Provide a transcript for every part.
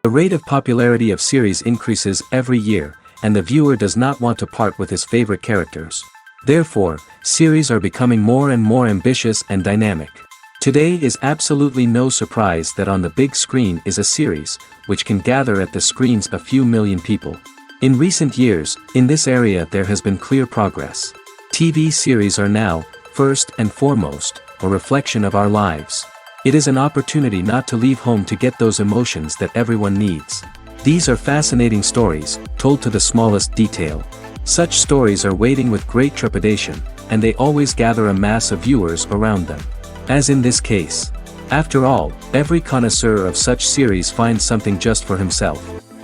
The rate of popularity of series increases every year, and the viewer does not want to part with his favorite characters. Therefore, series are becoming more and more ambitious and dynamic. Today is absolutely no surprise that on the big screen is a series, which can gather at the screens a few million people. In recent years, in this area there has been clear progress. TV series are now, first and foremost, a reflection of our lives. It is an opportunity not to leave home to get those emotions that everyone needs. These are fascinating stories, told to the smallest detail. Such stories are waiting with great trepidation, and they always gather a mass of viewers around them. As in this case. After all, every connoisseur of such series finds something just for himself.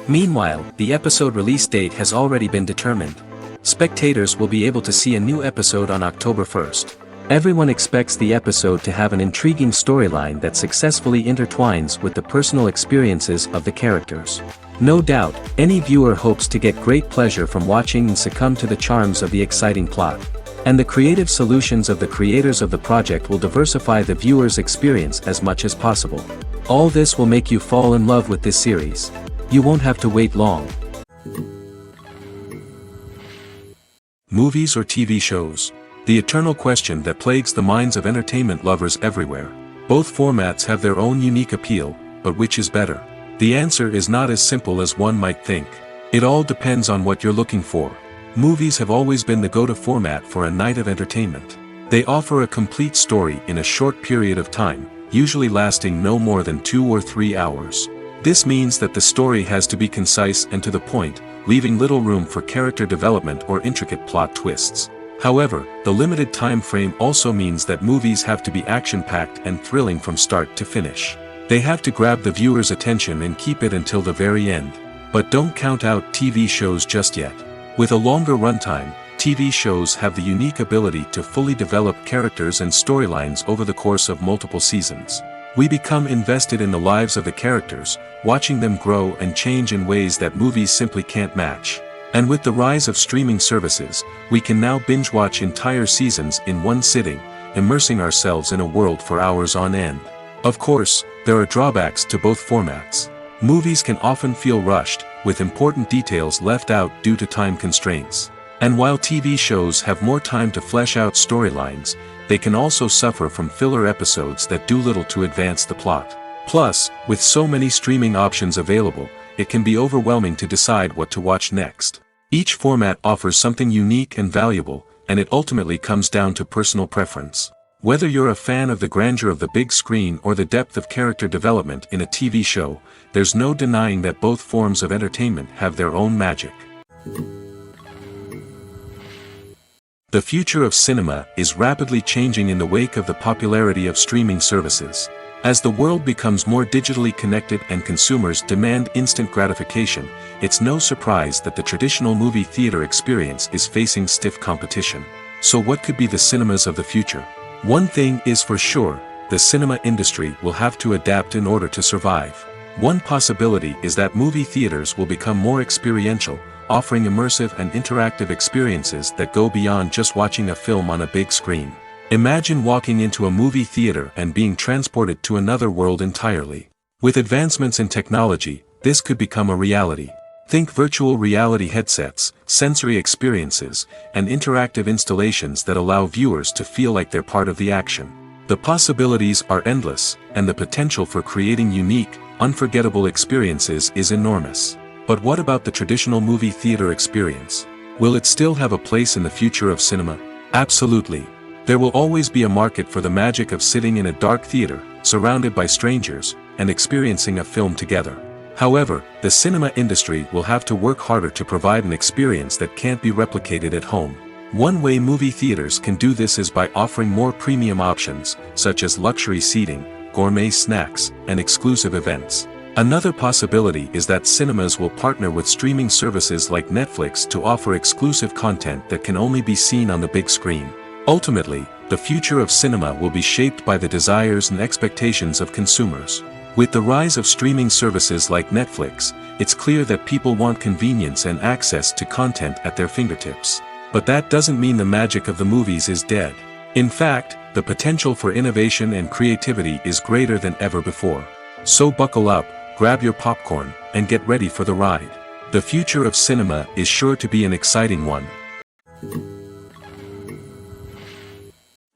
Meanwhile, the episode release date has already been determined. Spectators will be able to see a new episode on October 1st. Everyone expects the episode to have an intriguing storyline that successfully intertwines with the personal experiences of the characters. No doubt, any viewer hopes to get great pleasure from watching and succumb to the charms of the exciting plot. And the creative solutions of the creators of the project will diversify the viewer's experience as much as possible. All this will make you fall in love with this series. You won't have to wait long. Movies or TV shows? The eternal question that plagues the minds of entertainment lovers everywhere. Both formats have their own unique appeal, but which is better? The answer is not as simple as one might think. It all depends on what you're looking for. Movies have always been the go-to format for a night of entertainment. They offer a complete story in a short period of time, usually lasting no more than 2 or 3 hours. This means that the story has to be concise and to the point, leaving little room for character development or intricate plot twists. However, the limited time frame also means that movies have to be action-packed and thrilling from start to finish. They have to grab the viewer's attention and keep it until the very end. But don't count out TV shows just yet. With a longer runtime, TV shows have the unique ability to fully develop characters and storylines over the course of multiple seasons. We become invested in the lives of the characters, watching them grow and change in ways that movies simply can't match. And with the rise of streaming services, we can now binge-watch entire seasons in one sitting, immersing ourselves in a world for hours on end. Of course, there are drawbacks to both formats. Movies can often feel rushed, with important details left out due to time constraints. And while TV shows have more time to flesh out storylines, they can also suffer from filler episodes that do little to advance the plot. Plus, with so many streaming options available, it can be overwhelming to decide what to watch next. Each format offers something unique and valuable, and it ultimately comes down to personal preference. Whether you're a fan of the grandeur of the big screen or the depth of character development in a TV show, there's no denying that both forms of entertainment have their own magic. The future of cinema is rapidly changing in the wake of the popularity of streaming services. As the world becomes more digitally connected and consumers demand instant gratification, it's no surprise that the traditional movie theater experience is facing stiff competition. So what could be the cinemas of the future? One thing is for sure, the cinema industry will have to adapt in order to survive. One possibility is that movie theaters will become more experiential, offering immersive and interactive experiences that go beyond just watching a film on a big screen. Imagine walking into a movie theater and being transported to another world entirely. With advancements in technology, this could become a reality. Think virtual reality headsets, sensory experiences, and interactive installations that allow viewers to feel like they're part of the action. The possibilities are endless, and the potential for creating unique, unforgettable experiences is enormous. But what about the traditional movie theater experience? Will it still have a place in the future of cinema? Absolutely. There will always be a market for the magic of sitting in a dark theater, surrounded by strangers, and experiencing a film together. However, the cinema industry will have to work harder to provide an experience that can't be replicated at home. One way movie theaters can do this is by offering more premium options, such as luxury seating, gourmet snacks, and exclusive events. Another possibility is that cinemas will partner with streaming services like Netflix to offer exclusive content that can only be seen on the big screen. Ultimately, the future of cinema will be shaped by the desires and expectations of consumers. With the rise of streaming services like Netflix, it's clear that people want convenience and access to content at their fingertips. But that doesn't mean the magic of the movies is dead. In fact, the potential for innovation and creativity is greater than ever before. So buckle up, grab your popcorn, and get ready for the ride. The future of cinema is sure to be an exciting one.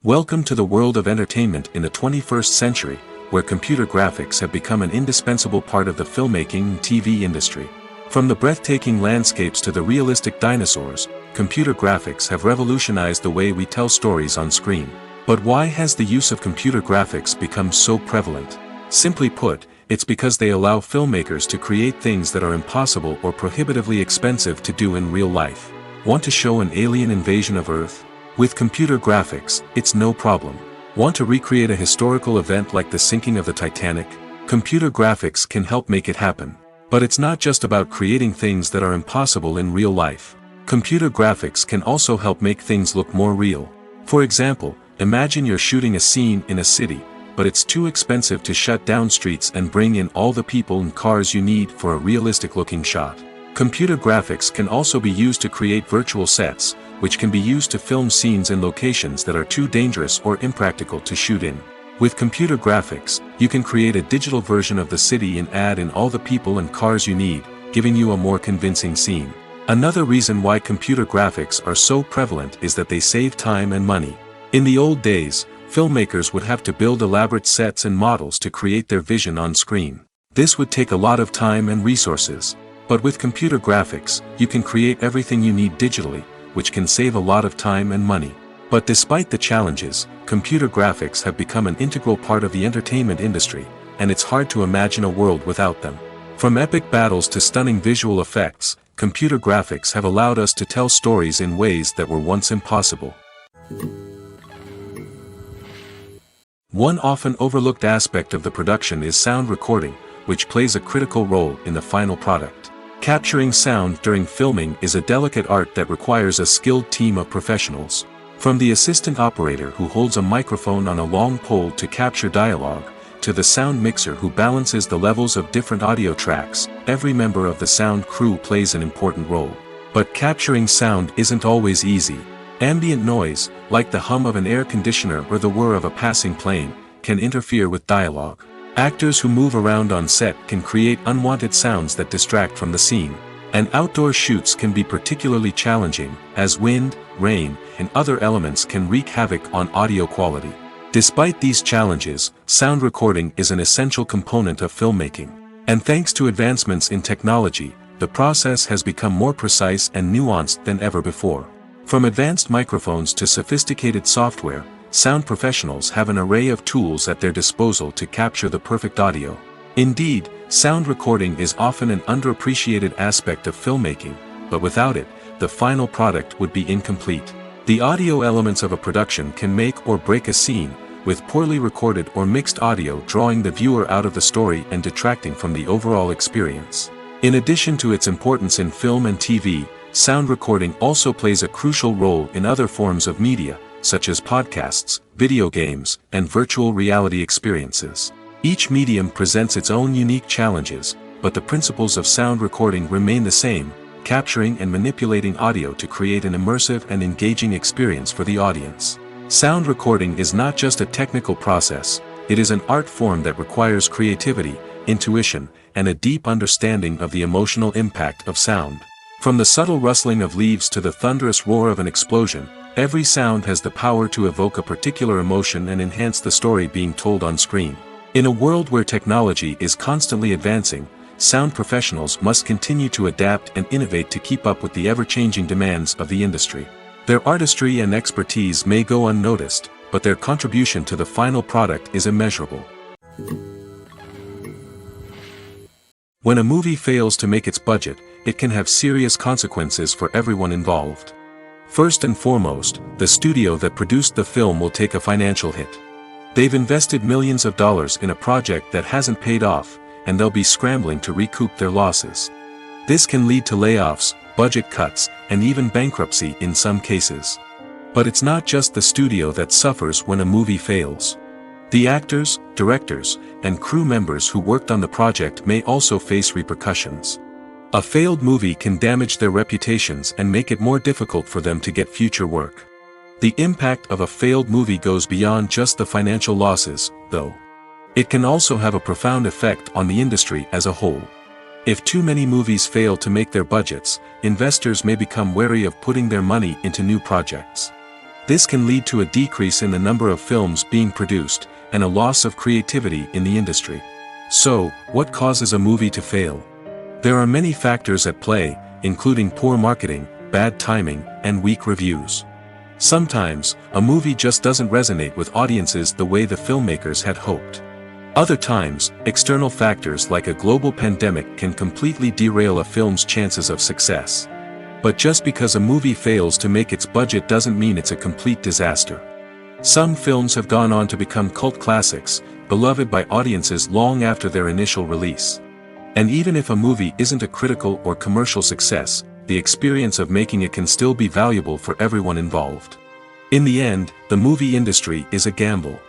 Welcome to the world of entertainment in the 21st century, where computer graphics have become an indispensable part of the filmmaking and TV industry. From the breathtaking landscapes to the realistic dinosaurs, computer graphics have revolutionized the way we tell stories on screen. But why has the use of computer graphics become so prevalent? Simply put, it's because they allow filmmakers to create things that are impossible or prohibitively expensive to do in real life. Want to show an alien invasion of Earth? With computer graphics, it's no problem. Want to recreate a historical event like the sinking of the Titanic? Computer graphics can help make it happen. But it's not just about creating things that are impossible in real life. Computer graphics can also help make things look more real. For example, imagine you're shooting a scene in a city, but it's too expensive to shut down streets and bring in all the people and cars you need for a realistic-looking shot. Computer graphics can also be used to create virtual sets, which can be used to film scenes in locations that are too dangerous or impractical to shoot in. With computer graphics, you can create a digital version of the city and add in all the people and cars you need, giving you a more convincing scene. Another reason why computer graphics are so prevalent is that they save time and money. In the old days, filmmakers would have to build elaborate sets and models to create their vision on screen. This would take a lot of time and resources. But with computer graphics, you can create everything you need digitally, which can save a lot of time and money. But despite the challenges, computer graphics have become an integral part of the entertainment industry, and it's hard to imagine a world without them. From epic battles to stunning visual effects, computer graphics have allowed us to tell stories in ways that were once impossible. One often overlooked aspect of the production is sound recording, which plays a critical role in the final product. Capturing sound during filming is a delicate art that requires a skilled team of professionals. From the assistant operator who holds a microphone on a long pole to capture dialogue, to the sound mixer who balances the levels of different audio tracks, every member of the sound crew plays an important role. But capturing sound isn't always easy. Ambient noise, like the hum of an air conditioner or the whir of a passing plane, can interfere with dialogue. Actors who move around on set can create unwanted sounds that distract from the scene. And outdoor shoots can be particularly challenging, as wind, rain, and other elements can wreak havoc on audio quality. Despite these challenges, sound recording is an essential component of filmmaking. And thanks to advancements in technology, the process has become more precise and nuanced than ever before. From advanced microphones to sophisticated software, sound professionals have an array of tools at their disposal to capture the perfect audio. Indeed, sound recording is often an underappreciated aspect of filmmaking, but without it, the final product would be incomplete. The audio elements of a production can make or break a scene, with poorly recorded or mixed audio drawing the viewer out of the story and detracting from the overall experience. In addition to its importance in film and TV, sound recording also plays a crucial role in other forms of media, such as podcasts, video games, and virtual reality experiences. Each medium presents its own unique challenges, but the principles of sound recording remain the same, capturing and manipulating audio to create an immersive and engaging experience for the audience. Sound recording is not just a technical process, it is an art form that requires creativity, intuition, and a deep understanding of the emotional impact of sound. From the subtle rustling of leaves to the thunderous roar of an explosion, every sound has the power to evoke a particular emotion and enhance the story being told on screen. In a world where technology is constantly advancing, sound professionals must continue to adapt and innovate to keep up with the ever-changing demands of the industry. Their artistry and expertise may go unnoticed, but their contribution to the final product is immeasurable. When a movie fails to make its budget, it can have serious consequences for everyone involved. First and foremost, the studio that produced the film will take a financial hit. They've invested millions of dollars in a project that hasn't paid off, and they'll be scrambling to recoup their losses. This can lead to layoffs, budget cuts, and even bankruptcy in some cases. But it's not just the studio that suffers when a movie fails. The actors, directors, and crew members who worked on the project may also face repercussions. A failed movie can damage their reputations and make it more difficult for them to get future work. The impact of a failed movie goes beyond just the financial losses, though. It can also have a profound effect on the industry as a whole. If too many movies fail to make their budgets, investors may become wary of putting their money into new projects. This can lead to a decrease in the number of films being produced, and a loss of creativity in the industry. So, what causes a movie to fail? There are many factors at play, including poor marketing, bad timing, and weak reviews. Sometimes, a movie just doesn't resonate with audiences the way the filmmakers had hoped. Other times, external factors like a global pandemic can completely derail a film's chances of success. But just because a movie fails to make its budget doesn't mean it's a complete disaster. Some films have gone on to become cult classics, beloved by audiences long after their initial release. And even if a movie isn't a critical or commercial success, the experience of making it can still be valuable for everyone involved. In the end, the movie industry is a gamble.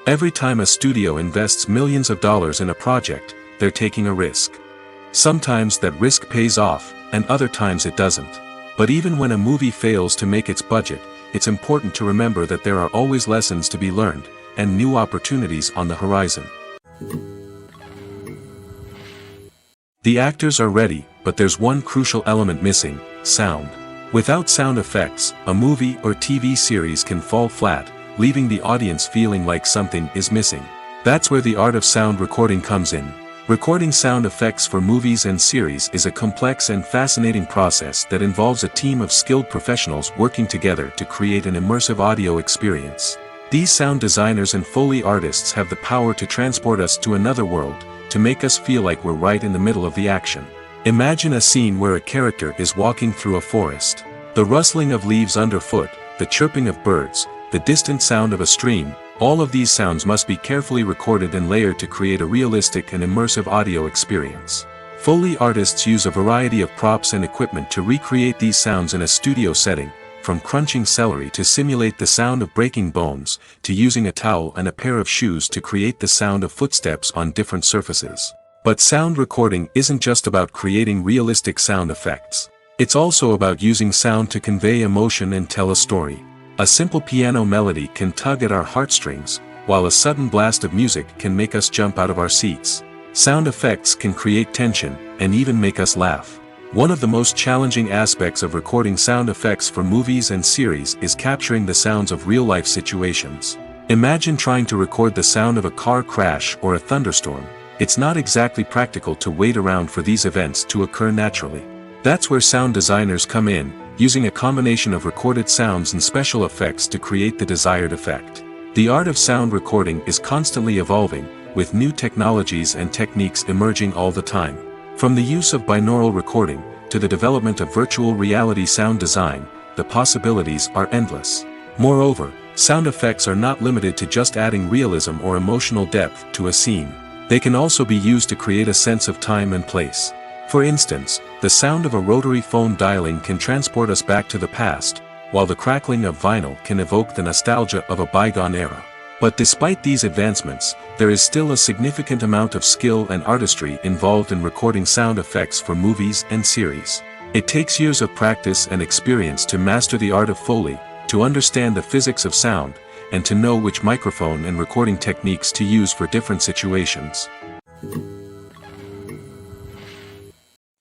Every time a studio invests millions of dollars in a project, they're taking a risk. Sometimes that risk pays off, and other times it doesn't. But even when a movie fails to make its budget, it's important to remember that there are always lessons to be learned, and new opportunities on the horizon. The actors are ready, but there's one crucial element missing: sound. Without sound effects, a movie or TV series can fall flat, leaving the audience feeling like something is missing. That's where the art of sound recording comes in. Recording sound effects for movies and series is a complex and fascinating process that involves a team of skilled professionals working together to create an immersive audio experience. These sound designers and Foley artists have the power to transport us to another world, to make us feel like we're right in the middle of the action. Imagine a scene where a character is walking through a forest. The rustling of leaves underfoot, the chirping of birds, the distant sound of a stream, all of these sounds must be carefully recorded and layered to create a realistic and immersive audio experience. Foley artists use a variety of props and equipment to recreate these sounds in a studio setting, from crunching celery to simulate the sound of breaking bones, to using a towel and a pair of shoes to create the sound of footsteps on different surfaces. But sound recording isn't just about creating realistic sound effects. It's also about using sound to convey emotion and tell a story. A simple piano melody can tug at our heartstrings, while a sudden blast of music can make us jump out of our seats. Sound effects can create tension, and even make us laugh. One of the most challenging aspects of recording sound effects for movies and series is capturing the sounds of real-life situations. Imagine trying to record the sound of a car crash or a thunderstorm. It's not exactly practical to wait around for these events to occur naturally. That's where sound designers come in, using a combination of recorded sounds and special effects to create the desired effect. The art of sound recording is constantly evolving, with new technologies and techniques emerging all the time. From the use of binaural recording, to the development of virtual reality sound design, the possibilities are endless. Moreover, sound effects are not limited to just adding realism or emotional depth to a scene. They can also be used to create a sense of time and place. For instance, the sound of a rotary phone dialing can transport us back to the past, while the crackling of vinyl can evoke the nostalgia of a bygone era. But despite these advancements, there is still a significant amount of skill and artistry involved in recording sound effects for movies and series. It takes years of practice and experience to master the art of Foley, to understand the physics of sound, and to know which microphone and recording techniques to use for different situations.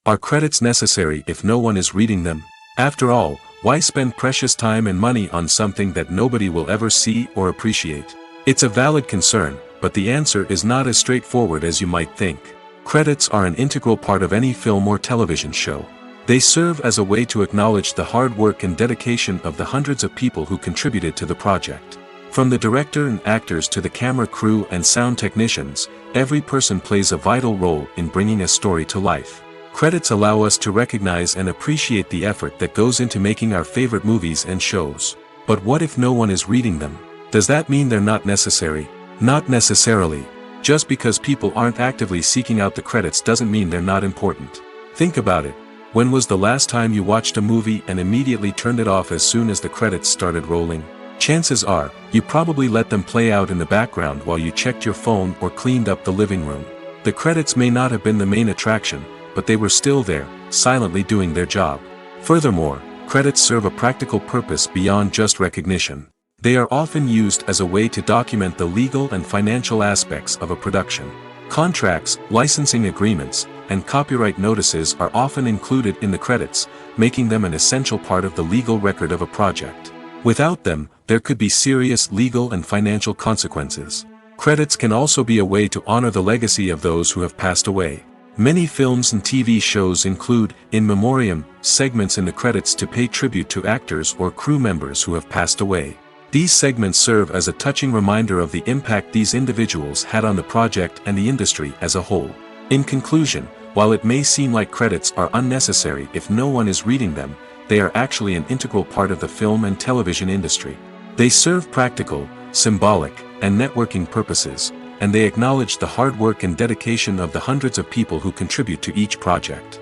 Are credits necessary if no one is reading them? After all, why spend precious time and money on something that nobody will ever see or appreciate? It's a valid concern, but the answer is not as straightforward as you might think. Credits are an integral part of any film or television show. They serve as a way to acknowledge the hard work and dedication of the hundreds of people who contributed to the project. From the director and actors to the camera crew and sound technicians, every person plays a vital role in bringing a story to life. Credits allow us to recognize and appreciate the effort that goes into making our favorite movies and shows. But what if no one is reading them? Does that mean they're not necessary? Not necessarily. Just because people aren't actively seeking out the credits doesn't mean they're not important. Think about it. When was the last time you watched a movie and immediately turned it off as soon as the credits started rolling? Chances are, you probably let them play out in the background while you checked your phone or cleaned up the living room. The credits may not have been the main attraction, but they were still there, silently doing their job. Furthermore, credits serve a practical purpose beyond just recognition. They are often used as a way to document the legal and financial aspects of a production. Contracts, licensing agreements, and copyright notices are often included in the credits, making them an essential part of the legal record of a project. Without them, there could be serious legal and financial consequences. Credits can also be a way to honor the legacy of those who have passed away. Many films and TV shows include, in memoriam, segments in the credits to pay tribute to actors or crew members who have passed away. These segments serve as a touching reminder of the impact these individuals had on the project and the industry as a whole. In conclusion, while it may seem like credits are unnecessary if no one is reading them, they are actually an integral part of the film and television industry. They serve practical, symbolic, and networking purposes, and they acknowledge the hard work and dedication of the hundreds of people who contribute to each project.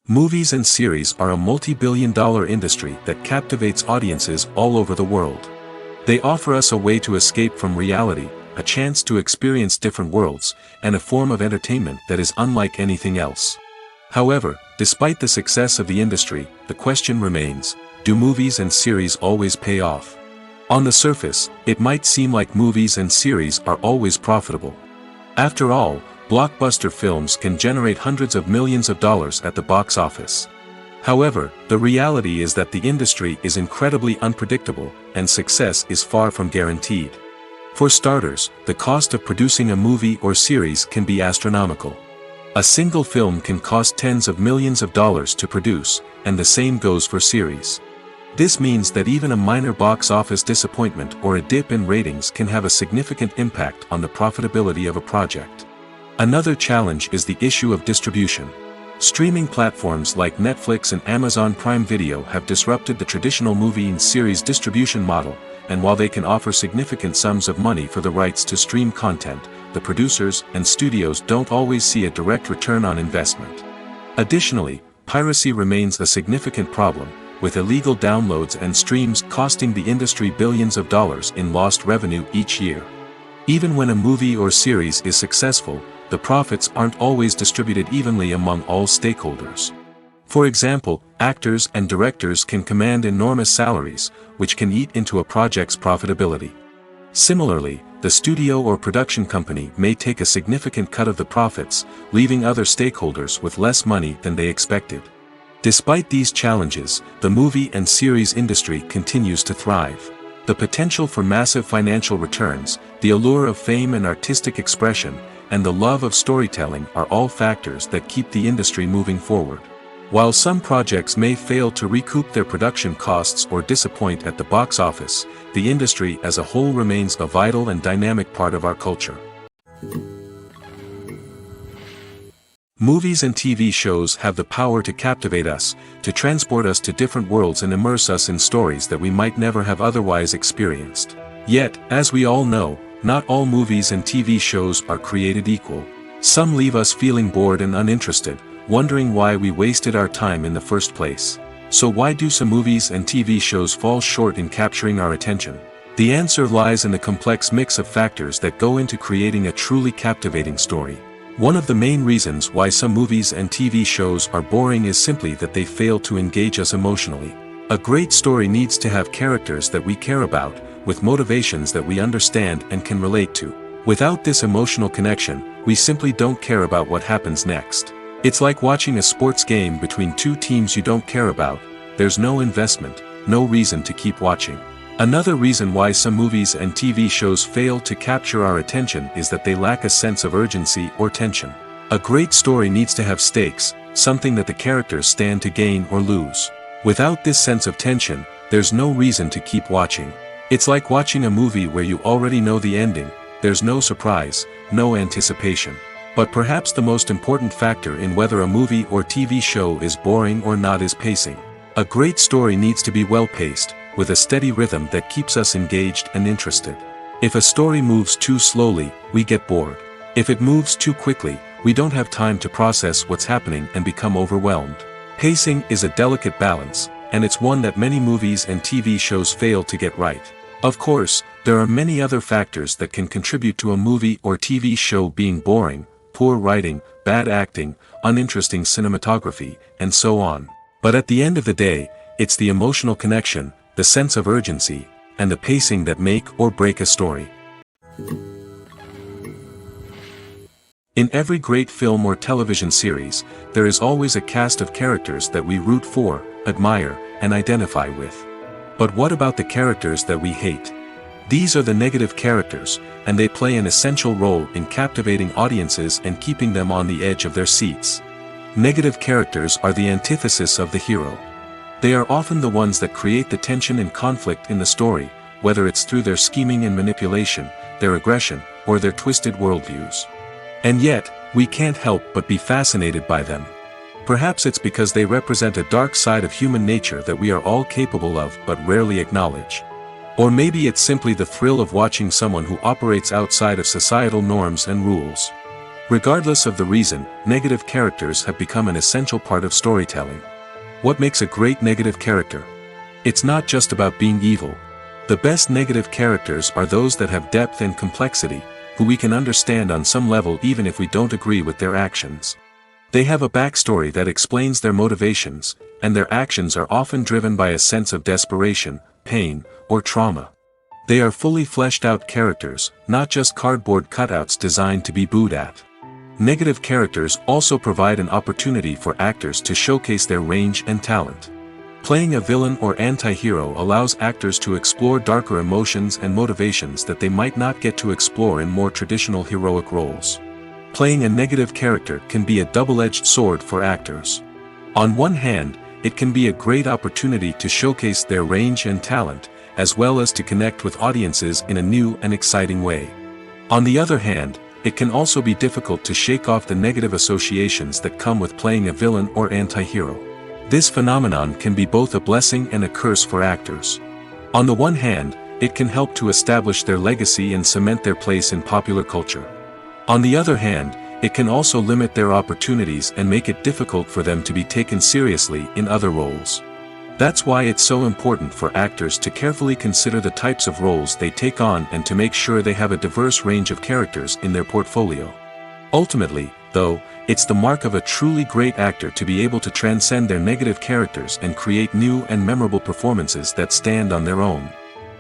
Movies and series are a multi-billion-dollar industry that captivates audiences all over the world. They offer us a way to escape from reality, a chance to experience different worlds, and a form of entertainment that is unlike anything else. However, despite the success of the industry, the question remains, do movies and series always pay off? On the surface, it might seem like movies and series are always profitable. After all, blockbuster films can generate hundreds of millions of dollars at the box office. However, the reality is that the industry is incredibly unpredictable, and success is far from guaranteed. For starters, the cost of producing a movie or series can be astronomical. A single film can cost tens of millions of dollars to produce, and the same goes for series. This means that even a minor box office disappointment or a dip in ratings can have a significant impact on the profitability of a project. Another challenge is the issue of distribution. Streaming platforms like Netflix and Amazon Prime Video have disrupted the traditional movie and series distribution model, and while they can offer significant sums of money for the rights to stream content, the producers and studios don't always see a direct return on investment. Additionally, piracy remains a significant problem, with illegal downloads and streams costing the industry billions of dollars in lost revenue each year. Even when a movie or series is successful, the profits aren't always distributed evenly among all stakeholders. For example, actors and directors can command enormous salaries, which can eat into a project's profitability. Similarly, the studio or production company may take a significant cut of the profits, leaving other stakeholders with less money than they expected. Despite these challenges, the movie and series industry continues to thrive. The potential for massive financial returns, the allure of fame and artistic expression, and the love of storytelling are all factors that keep the industry moving forward. While some projects may fail to recoup their production costs or disappoint at the box office, the industry as a whole remains a vital and dynamic part of our culture. Movies and TV shows have the power to captivate us, to transport us to different worlds and immerse us in stories that we might never have otherwise experienced. Yet, as we all know, not all movies and TV shows are created equal. Some leave us feeling bored and uninterested, wondering why we wasted our time in the first place. So why do some movies and TV shows fall short in capturing our attention? The answer lies in the complex mix of factors that go into creating a truly captivating story. One of the main reasons why some movies and TV shows are boring is simply that they fail to engage us emotionally. A great story needs to have characters that we care about, with motivations that we understand and can relate to. Without this emotional connection, we simply don't care about what happens next. It's like watching a sports game between two teams you don't care about. There's no investment, no reason to keep watching. Another reason why some movies and TV shows fail to capture our attention is that they lack a sense of urgency or tension. A great story needs to have stakes, something that the characters stand to gain or lose. Without this sense of tension, there's no reason to keep watching. It's like watching a movie where you already know the ending. There's no surprise, no anticipation. But perhaps the most important factor in whether a movie or TV show is boring or not is pacing. A great story needs to be well-paced, with a steady rhythm that keeps us engaged and interested. If a story moves too slowly, we get bored. If it moves too quickly, we don't have time to process what's happening and become overwhelmed. Pacing is a delicate balance, and it's one that many movies and TV shows fail to get right. Of course, there are many other factors that can contribute to a movie or TV show being boring: poor writing, bad acting, uninteresting cinematography, and so on. But at the end of the day, it's the emotional connection, the sense of urgency, and the pacing that make or break a story. In every great film or television series, there is always a cast of characters that we root for, admire, and identify with. But what about the characters that we hate? These are the negative characters, and they play an essential role in captivating audiences and keeping them on the edge of their seats. Negative characters are the antithesis of the hero. They are often the ones that create the tension and conflict in the story, whether it's through their scheming and manipulation, their aggression, or their twisted worldviews. And yet, we can't help but be fascinated by them. Perhaps it's because they represent a dark side of human nature that we are all capable of but rarely acknowledge. Or maybe it's simply the thrill of watching someone who operates outside of societal norms and rules. Regardless of the reason, negative characters have become an essential part of storytelling. What makes a great negative character? It's not just about being evil. The best negative characters are those that have depth and complexity, who we can understand on some level even if we don't agree with their actions. They have a backstory that explains their motivations, and their actions are often driven by a sense of desperation, pain, or trauma. They are fully fleshed out characters, not just cardboard cutouts designed to be booed at. Negative characters also provide an opportunity for actors to showcase their range and talent. Playing a villain or anti-hero allows actors to explore darker emotions and motivations that they might not get to explore in more traditional heroic roles. Playing a negative character can be a double-edged sword for actors. On one hand, it can be a great opportunity to showcase their range and talent, as well as to connect with audiences in a new and exciting way. On the other hand, it can also be difficult to shake off the negative associations that come with playing a villain or anti-hero. This phenomenon can be both a blessing and a curse for actors. On the one hand, it can help to establish their legacy and cement their place in popular culture. On the other hand, it can also limit their opportunities and make it difficult for them to be taken seriously in other roles. That's why it's so important for actors to carefully consider the types of roles they take on and to make sure they have a diverse range of characters in their portfolio. Ultimately, though, it's the mark of a truly great actor to be able to transcend their negative characters and create new and memorable performances that stand on their own.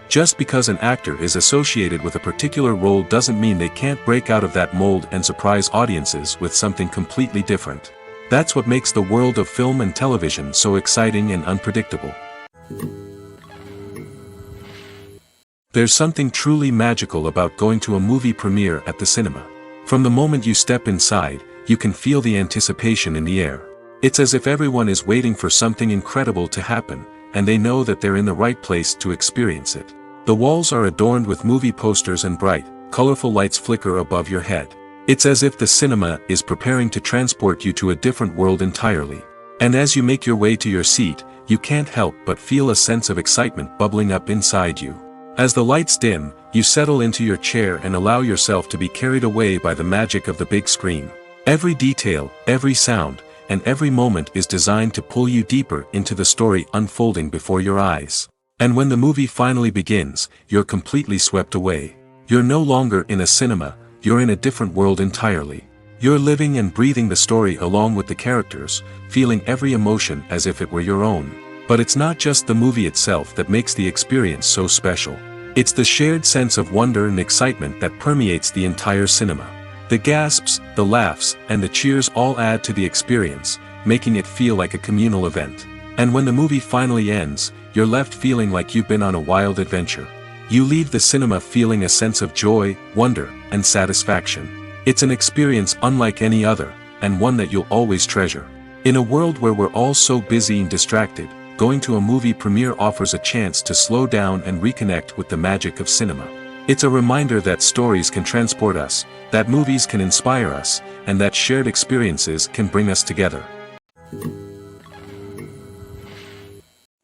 Just because an actor is associated with a particular role doesn't mean they can't break out of that mold and surprise audiences with something completely different. That's what makes the world of film and television so exciting and unpredictable. There's something truly magical about going to a movie premiere at the cinema. From the moment you step inside, you can feel the anticipation in the air. It's as if everyone is waiting for something incredible to happen, and they know that they're in the right place to experience it. The walls are adorned with movie posters and bright, colorful lights flicker above your head. It's as if the cinema is preparing to transport you to a different world entirely. And as you make your way to your seat, you can't help but feel a sense of excitement bubbling up inside you. As the lights dim, you settle into your chair and allow yourself to be carried away by the magic of the big screen. Every detail, every sound, and every moment is designed to pull you deeper into the story unfolding before your eyes. And when the movie finally begins, you're completely swept away. You're no longer in a cinema, you're in a different world entirely. You're living and breathing the story along with the characters, feeling every emotion as if it were your own. But it's not just the movie itself that makes the experience so special. It's the shared sense of wonder and excitement that permeates the entire cinema. The gasps, the laughs, and the cheers all add to the experience, making it feel like a communal event. And when the movie finally ends, you're left feeling like you've been on a wild adventure. You leave the cinema feeling a sense of joy, wonder, and satisfaction. It's an experience unlike any other, and one that you'll always treasure. In a world where we're all so busy and distracted, going to a movie premiere offers a chance to slow down and reconnect with the magic of cinema. It's a reminder that stories can transport us, that movies can inspire us, and that shared experiences can bring us together.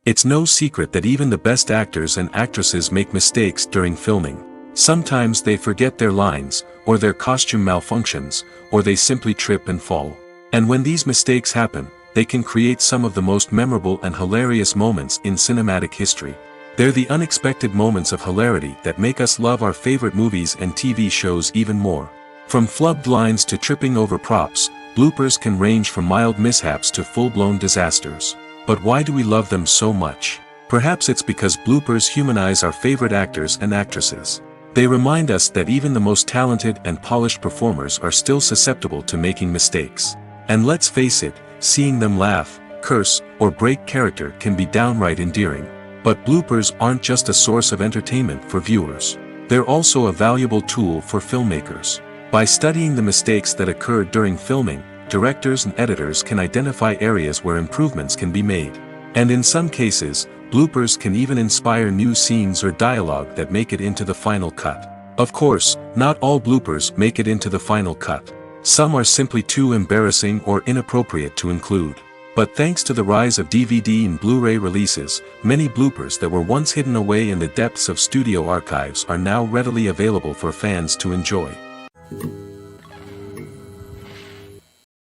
It's no secret that even the best actors and actresses make mistakes during filming. Sometimes they forget their lines, or their costume malfunctions, or they simply trip and fall. And when these mistakes happen, they can create some of the most memorable and hilarious moments in cinematic history. They're the unexpected moments of hilarity that make us love our favorite movies and TV shows even more. From flubbed lines to tripping over props, bloopers can range from mild mishaps to full-blown disasters. But why do we love them so much? Perhaps it's because bloopers humanize our favorite actors and actresses. They remind us that even the most talented and polished performers are still susceptible to making mistakes. And let's face it, seeing them laugh, curse, or break character can be downright endearing. But bloopers aren't just a source of entertainment for viewers. They're also a valuable tool for filmmakers. By studying the mistakes that occurred during filming, directors and editors can identify areas where improvements can be made. And in some cases, bloopers can even inspire new scenes or dialogue that make it into the final cut. Of course, not all bloopers make it into the final cut. Some are simply too embarrassing or inappropriate to include. But thanks to the rise of DVD and Blu-ray releases, many bloopers that were once hidden away in the depths of studio archives are now readily available for fans to enjoy.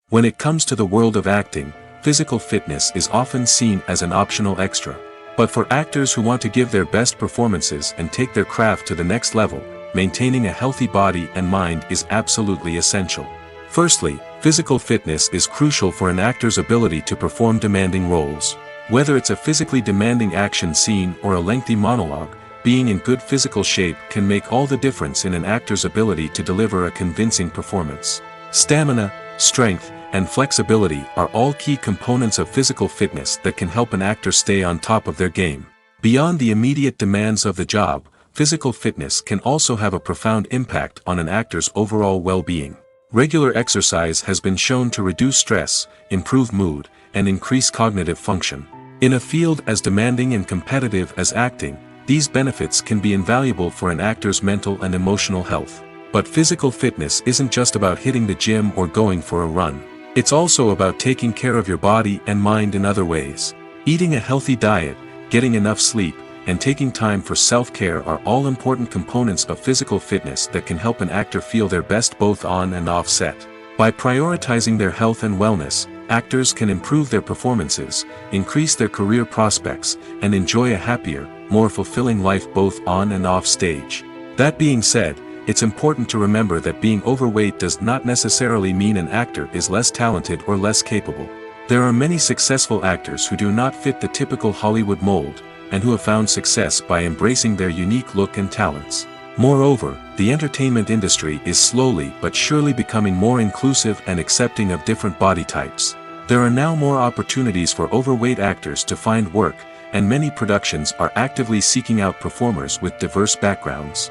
When it comes to the world of acting, physical fitness is often seen as an optional extra. But for actors who want to give their best performances and take their craft to the next level, maintaining a healthy body and mind is absolutely essential. Firstly, physical fitness is crucial for an actor's ability to perform demanding roles. Whether it's a physically demanding action scene or a lengthy monologue, being in good physical shape can make all the difference in an actor's ability to deliver a convincing performance. Stamina, strength, and flexibility are all key components of physical fitness that can help an actor stay on top of their game. Beyond the immediate demands of the job, physical fitness can also have a profound impact on an actor's overall well-being. Regular exercise has been shown to reduce stress, improve mood, and increase cognitive function. In a field as demanding and competitive as acting, these benefits can be invaluable for an actor's mental and emotional health. But physical fitness isn't just about hitting the gym or going for a run. It's also about taking care of your body and mind in other ways. Eating a healthy diet, getting enough sleep, and taking time for self-care are all important components of physical fitness that can help an actor feel their best both on and off set. By prioritizing their health and wellness, actors can improve their performances, increase their career prospects, and enjoy a happier, more fulfilling life both on and off stage. That being said, it's important to remember that being overweight does not necessarily mean an actor is less talented or less capable. There are many successful actors who do not fit the typical Hollywood mold, and who have found success by embracing their unique look and talents. Moreover, the entertainment industry is slowly but surely becoming more inclusive and accepting of different body types. There are now more opportunities for overweight actors to find work, and many productions are actively seeking out performers with diverse backgrounds.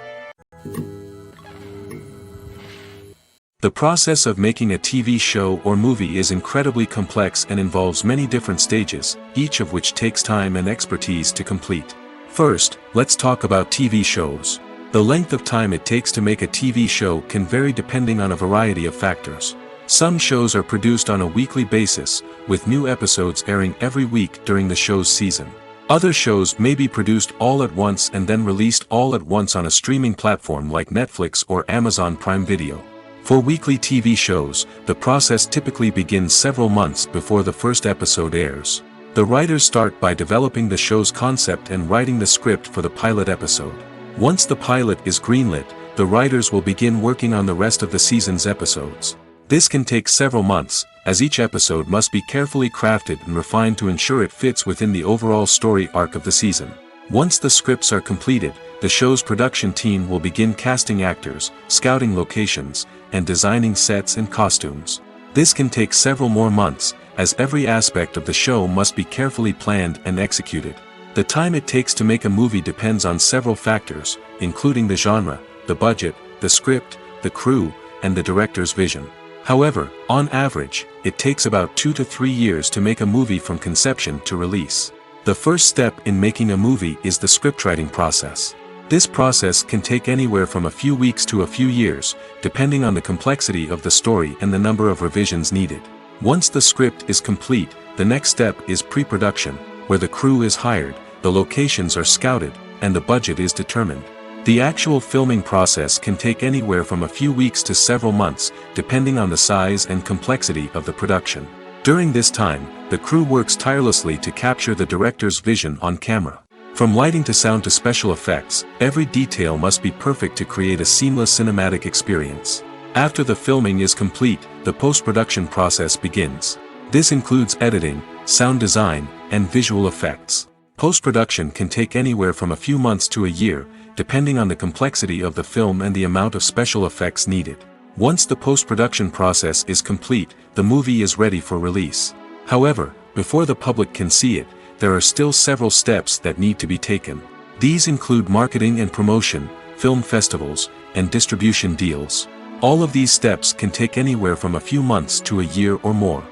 The process of making a TV show or movie is incredibly complex and involves many different stages, each of which takes time and expertise to complete. First, let's talk about TV shows. The length of time it takes to make a TV show can vary depending on a variety of factors. Some shows are produced on a weekly basis, with new episodes airing every week during the show's season. Other shows may be produced all at once and then released all at once on a streaming platform like Netflix or Amazon Prime Video. For weekly TV shows, the process typically begins several months before the first episode airs. The writers start by developing the show's concept and writing the script for the pilot episode. Once the pilot is greenlit, the writers will begin working on the rest of the season's episodes. This can take several months, as each episode must be carefully crafted and refined to ensure it fits within the overall story arc of the season. Once the scripts are completed, the show's production team will begin casting actors, scouting locations, and designing sets and costumes. This can take several more months, as every aspect of the show must be carefully planned and executed. The time it takes to make a movie depends on several factors, including the genre, the budget, the script, the crew, and the director's vision. However, on average, it takes about 2 to 3 years to make a movie from conception to release. The first step in making a movie is the scriptwriting process. This process can take anywhere from a few weeks to a few years, depending on the complexity of the story and the number of revisions needed. Once the script is complete, the next step is pre-production, where the crew is hired, the locations are scouted, and the budget is determined. The actual filming process can take anywhere from a few weeks to several months, depending on the size and complexity of the production. During this time, the crew works tirelessly to capture the director's vision on camera. From lighting to sound to special effects, every detail must be perfect to create a seamless cinematic experience. After the filming is complete, the post-production process begins. This includes editing, sound design, and visual effects. Post-production can take anywhere from a few months to a year, depending on the complexity of the film and the amount of special effects needed. Once the post-production process is complete, the movie is ready for release. However, before the public can see it, there are still several steps that need to be taken. These include marketing and promotion, film festivals, and distribution deals. All of these steps can take anywhere from a few months to a year or more.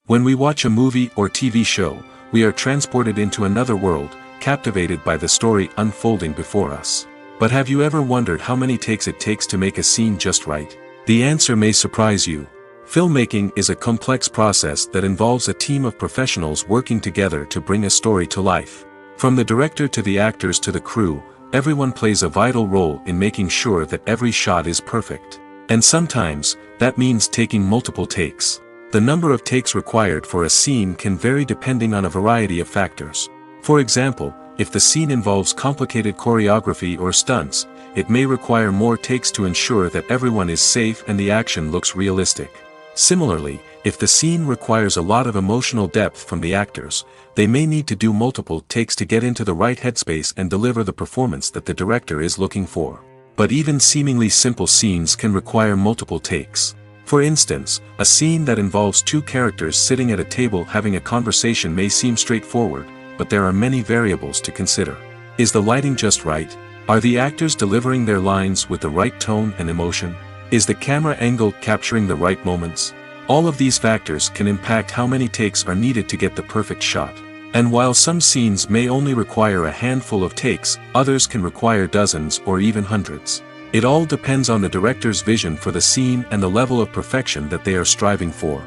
When we watch a movie or TV show, we are transported into another world, captivated by the story unfolding before us. But have you ever wondered how many takes it takes to make a scene just right? The answer may surprise you. Filmmaking is a complex process that involves a team of professionals working together to bring a story to life. From the director to the actors to the crew, everyone plays a vital role in making sure that every shot is perfect. And sometimes, that means taking multiple takes. The number of takes required for a scene can vary depending on a variety of factors. For example, if the scene involves complicated choreography or stunts, it may require more takes to ensure that everyone is safe and the action looks realistic. Similarly, if the scene requires a lot of emotional depth from the actors, they may need to do multiple takes to get into the right headspace and deliver the performance that the director is looking for. But even seemingly simple scenes can require multiple takes. For instance, a scene that involves two characters sitting at a table having a conversation may seem straightforward, but there are many variables to consider. Is the lighting just right? Are the actors delivering their lines with the right tone and emotion? Is the camera angle capturing the right moments? All of these factors can impact how many takes are needed to get the perfect shot. And while some scenes may only require a handful of takes, others can require dozens or even hundreds. It all depends on the director's vision for the scene and the level of perfection that they are striving for.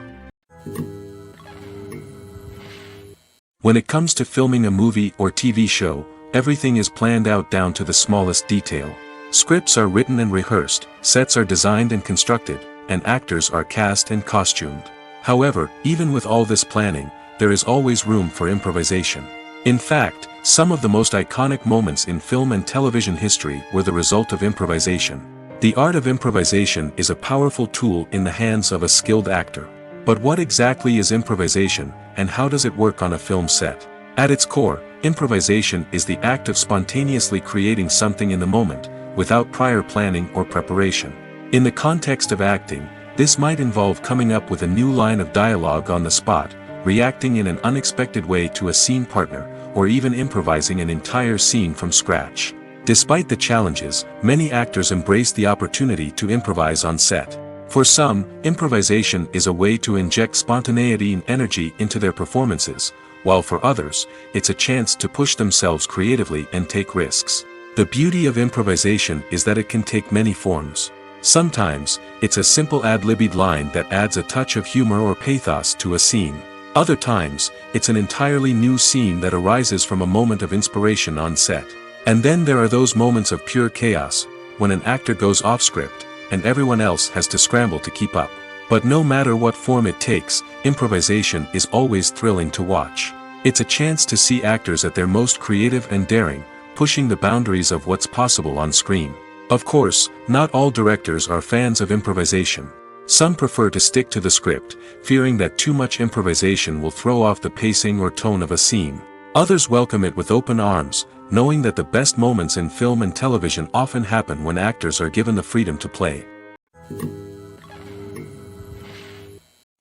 When it comes to filming a movie or TV show, everything is planned out down to the smallest detail. Scripts are written and rehearsed, sets are designed and constructed, and actors are cast and costumed. However, even with all this planning, there is always room for improvisation. In fact, some of the most iconic moments in film and television history were the result of improvisation. The art of improvisation is a powerful tool in the hands of a skilled actor. But what exactly is improvisation, and how does it work on a film set? At its core, improvisation is the act of spontaneously creating something in the moment, without prior planning or preparation. In the context of acting, this might involve coming up with a new line of dialogue on the spot, reacting in an unexpected way to a scene partner, or even improvising an entire scene from scratch. Despite the challenges, many actors embrace the opportunity to improvise on set. For some, improvisation is a way to inject spontaneity and energy into their performances, while for others, it's a chance to push themselves creatively and take risks. The beauty of improvisation is that it can take many forms. Sometimes, it's a simple ad-libbed line that adds a touch of humor or pathos to a scene. Other times, it's an entirely new scene that arises from a moment of inspiration on set. And then there are those moments of pure chaos, when an actor goes off script, and everyone else has to scramble to keep up. But no matter what form it takes, improvisation is always thrilling to watch. It's a chance to see actors at their most creative and daring, pushing the boundaries of what's possible on screen. Of course, not all directors are fans of improvisation. Some prefer to stick to the script, fearing that too much improvisation will throw off the pacing or tone of a scene. Others welcome it with open arms, knowing that the best moments in film and television often happen when actors are given the freedom to play.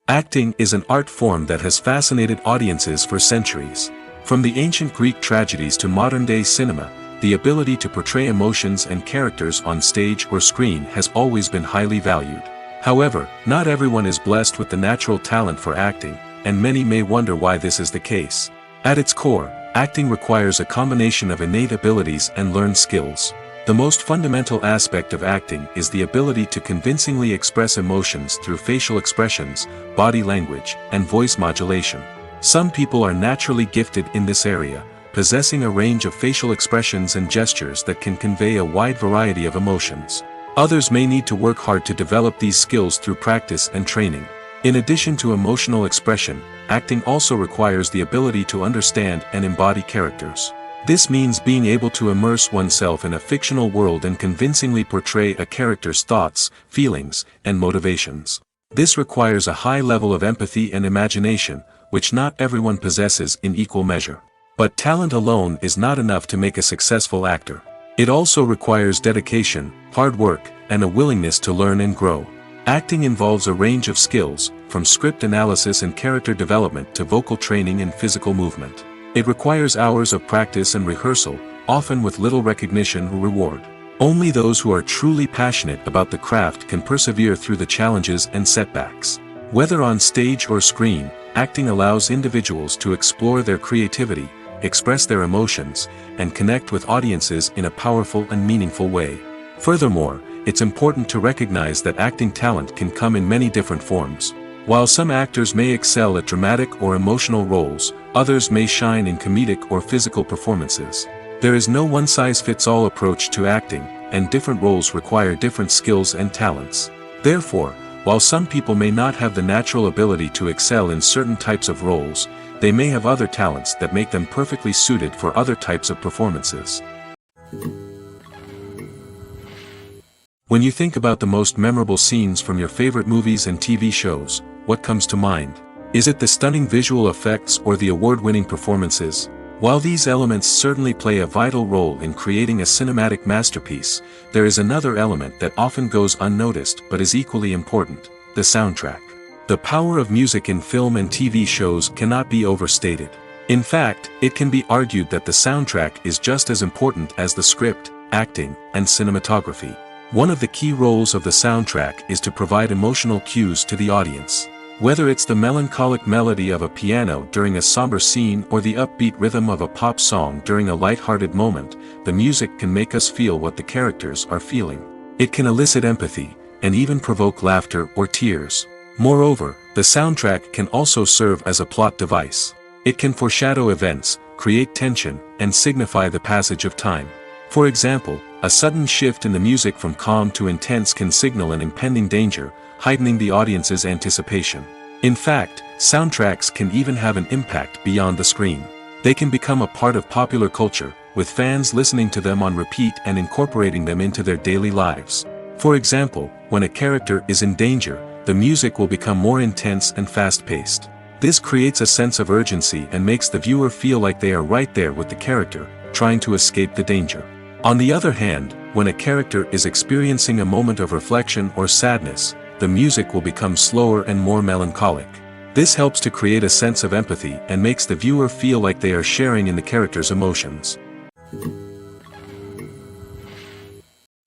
Acting is an art form that has fascinated audiences for centuries. From the ancient Greek tragedies to modern-day cinema, the ability to portray emotions and characters on stage or screen has always been highly valued. However, not everyone is blessed with the natural talent for acting, and many may wonder why this is the case. At its core, acting requires a combination of innate abilities and learned skills. The most fundamental aspect of acting is the ability to convincingly express emotions through facial expressions, body language, and voice modulation. Some people are naturally gifted in this area, possessing a range of facial expressions and gestures that can convey a wide variety of emotions. Others may need to work hard to develop these skills through practice and training. In addition to emotional expression, acting also requires the ability to understand and embody characters. This means being able to immerse oneself in a fictional world and convincingly portray a character's thoughts, feelings, and motivations. This requires a high level of empathy and imagination, which not everyone possesses in equal measure. But talent alone is not enough to make a successful actor. It also requires dedication, hard work, and a willingness to learn and grow. Acting involves a range of skills, from script analysis and character development to vocal training and physical movement. It requires hours of practice and rehearsal, often with little recognition or reward. Only those who are truly passionate about the craft can persevere through the challenges and setbacks. Whether on stage or screen, acting allows individuals to explore their creativity, express their emotions, and connect with audiences in a powerful and meaningful way. Furthermore, it's important to recognize that acting talent can come in many different forms. While some actors may excel at dramatic or emotional roles, others may shine in comedic or physical performances. There is no one-size-fits-all approach to acting, and different roles require different skills and talents. Therefore, while some people may not have the natural ability to excel in certain types of roles, they may have other talents that make them perfectly suited for other types of performances. When you think about the most memorable scenes from your favorite movies and TV shows, what comes to mind? Is it the stunning visual effects or the award-winning performances? While these elements certainly play a vital role in creating a cinematic masterpiece, there is another element that often goes unnoticed but is equally important: the soundtrack. The power of music in film and TV shows cannot be overstated. In fact, it can be argued that the soundtrack is just as important as the script, acting, and cinematography. One of the key roles of the soundtrack is to provide emotional cues to the audience. Whether it's the melancholic melody of a piano during a somber scene or the upbeat rhythm of a pop song during a light-hearted moment, the music can make us feel what the characters are feeling. It can elicit empathy, and even provoke laughter or tears. Moreover, the soundtrack can also serve as a plot device. It can foreshadow events, create tension, and signify the passage of time. For example, a sudden shift in the music from calm to intense can signal an impending danger, heightening the audience's anticipation. In fact, soundtracks can even have an impact beyond the screen. They can become a part of popular culture, with fans listening to them on repeat and incorporating them into their daily lives. For example, when a character is in danger, the music will become more intense and fast-paced. This creates a sense of urgency and makes the viewer feel like they are right there with the character, trying to escape the danger. On the other hand, when a character is experiencing a moment of reflection or sadness, the music will become slower and more melancholic. This helps to create a sense of empathy and makes the viewer feel like they are sharing in the character's emotions.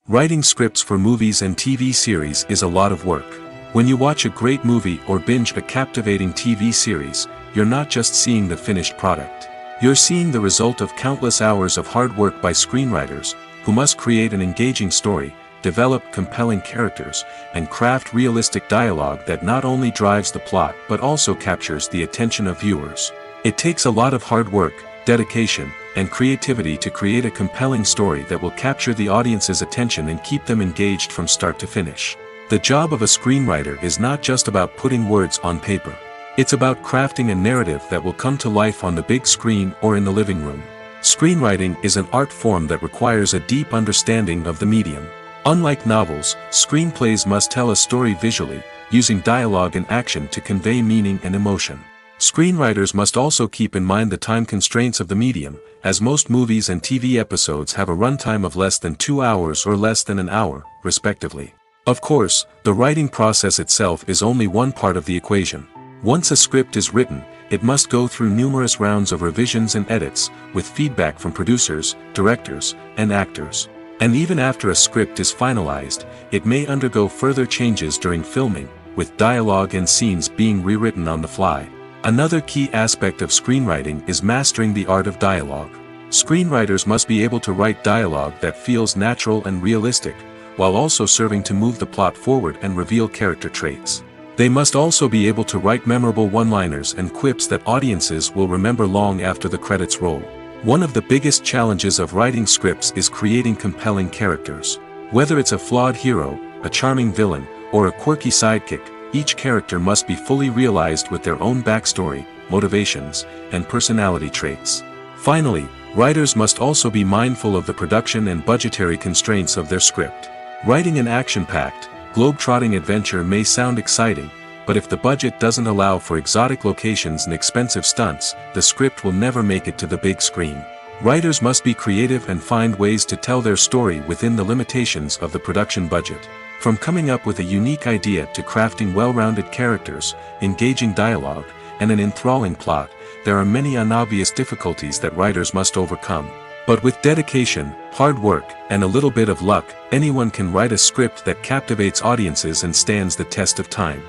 Writing scripts for movies and TV series is a lot of work. When you watch a great movie or binge a captivating TV series, you're not just seeing the finished product. You're seeing the result of countless hours of hard work by screenwriters, who must create an engaging story, develop compelling characters, and craft realistic dialogue that not only drives the plot but also captures the attention of viewers. It takes a lot of hard work, dedication, and creativity to create a compelling story that will capture the audience's attention and keep them engaged from start to finish. The job of a screenwriter is not just about putting words on paper. It's about crafting a narrative that will come to life on the big screen or in the living room. Screenwriting is an art form that requires a deep understanding of the medium. Unlike novels, screenplays must tell a story visually, using dialogue and action to convey meaning and emotion. Screenwriters must also keep in mind the time constraints of the medium, as most movies and TV episodes have a runtime of less than 2 hours or less than an hour, respectively. Of course, the writing process itself is only one part of the equation. Once a script is written, it must go through numerous rounds of revisions and edits, with feedback from producers, directors, and actors. And even after a script is finalized, it may undergo further changes during filming, with dialogue and scenes being rewritten on the fly. Another key aspect of screenwriting is mastering the art of dialogue. Screenwriters must be able to write dialogue that feels natural and realistic, while also serving to move the plot forward and reveal character traits. They must also be able to write memorable one-liners and quips that audiences will remember long after the credits roll. One of the biggest challenges of writing scripts is creating compelling characters. Whether it's a flawed hero, a charming villain, or a quirky sidekick, each character must be fully realized with their own backstory, motivations, and personality traits. Finally, writers must also be mindful of the production and budgetary constraints of their script. Writing an action-packed, globe-trotting adventure may sound exciting, but if the budget doesn't allow for exotic locations and expensive stunts, the script will never make it to the big screen. Writers must be creative and find ways to tell their story within the limitations of the production budget. From coming up with a unique idea to crafting well-rounded characters, engaging dialogue, and an enthralling plot, there are many unobvious difficulties that writers must overcome. But with dedication, hard work, and a little bit of luck, anyone can write a script that captivates audiences and stands the test of time.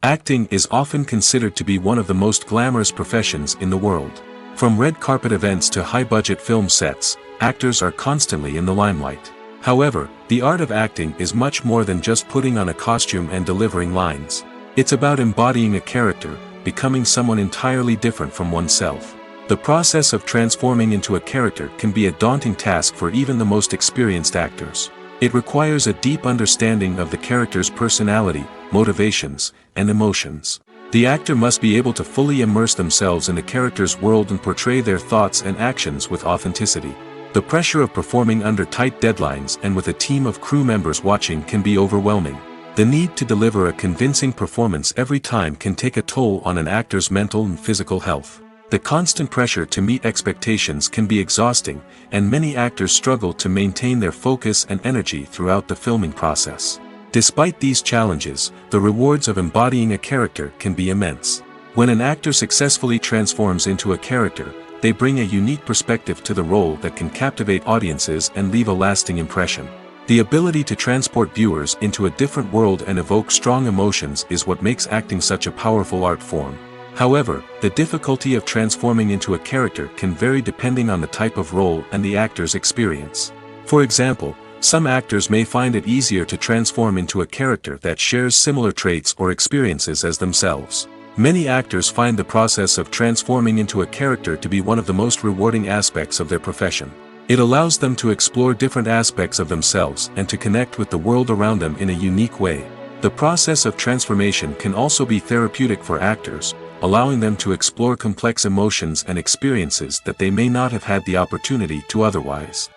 Acting is often considered to be one of the most glamorous professions in the world. From red carpet events to high-budget film sets, actors are constantly in the limelight. However, the art of acting is much more than just putting on a costume and delivering lines. It's about embodying a character, becoming someone entirely different from oneself. The process of transforming into a character can be a daunting task for even the most experienced actors. It requires a deep understanding of the character's personality, motivations, and emotions. The actor must be able to fully immerse themselves in the character's world and portray their thoughts and actions with authenticity. The pressure of performing under tight deadlines and with a team of crew members watching can be overwhelming. The need to deliver a convincing performance every time can take a toll on an actor's mental and physical health. The constant pressure to meet expectations can be exhausting, and many actors struggle to maintain their focus and energy throughout the filming process. Despite these challenges, the rewards of embodying a character can be immense. When an actor successfully transforms into a character, they bring a unique perspective to the role that can captivate audiences and leave a lasting impression. The ability to transport viewers into a different world and evoke strong emotions is what makes acting such a powerful art form. However, the difficulty of transforming into a character can vary depending on the type of role and the actor's experience. For example, some actors may find it easier to transform into a character that shares similar traits or experiences as themselves. Many actors find the process of transforming into a character to be one of the most rewarding aspects of their profession. It allows them to explore different aspects of themselves and to connect with the world around them in a unique way. The process of transformation can also be therapeutic for actors, allowing them to explore complex emotions and experiences that they may not have had the opportunity to otherwise.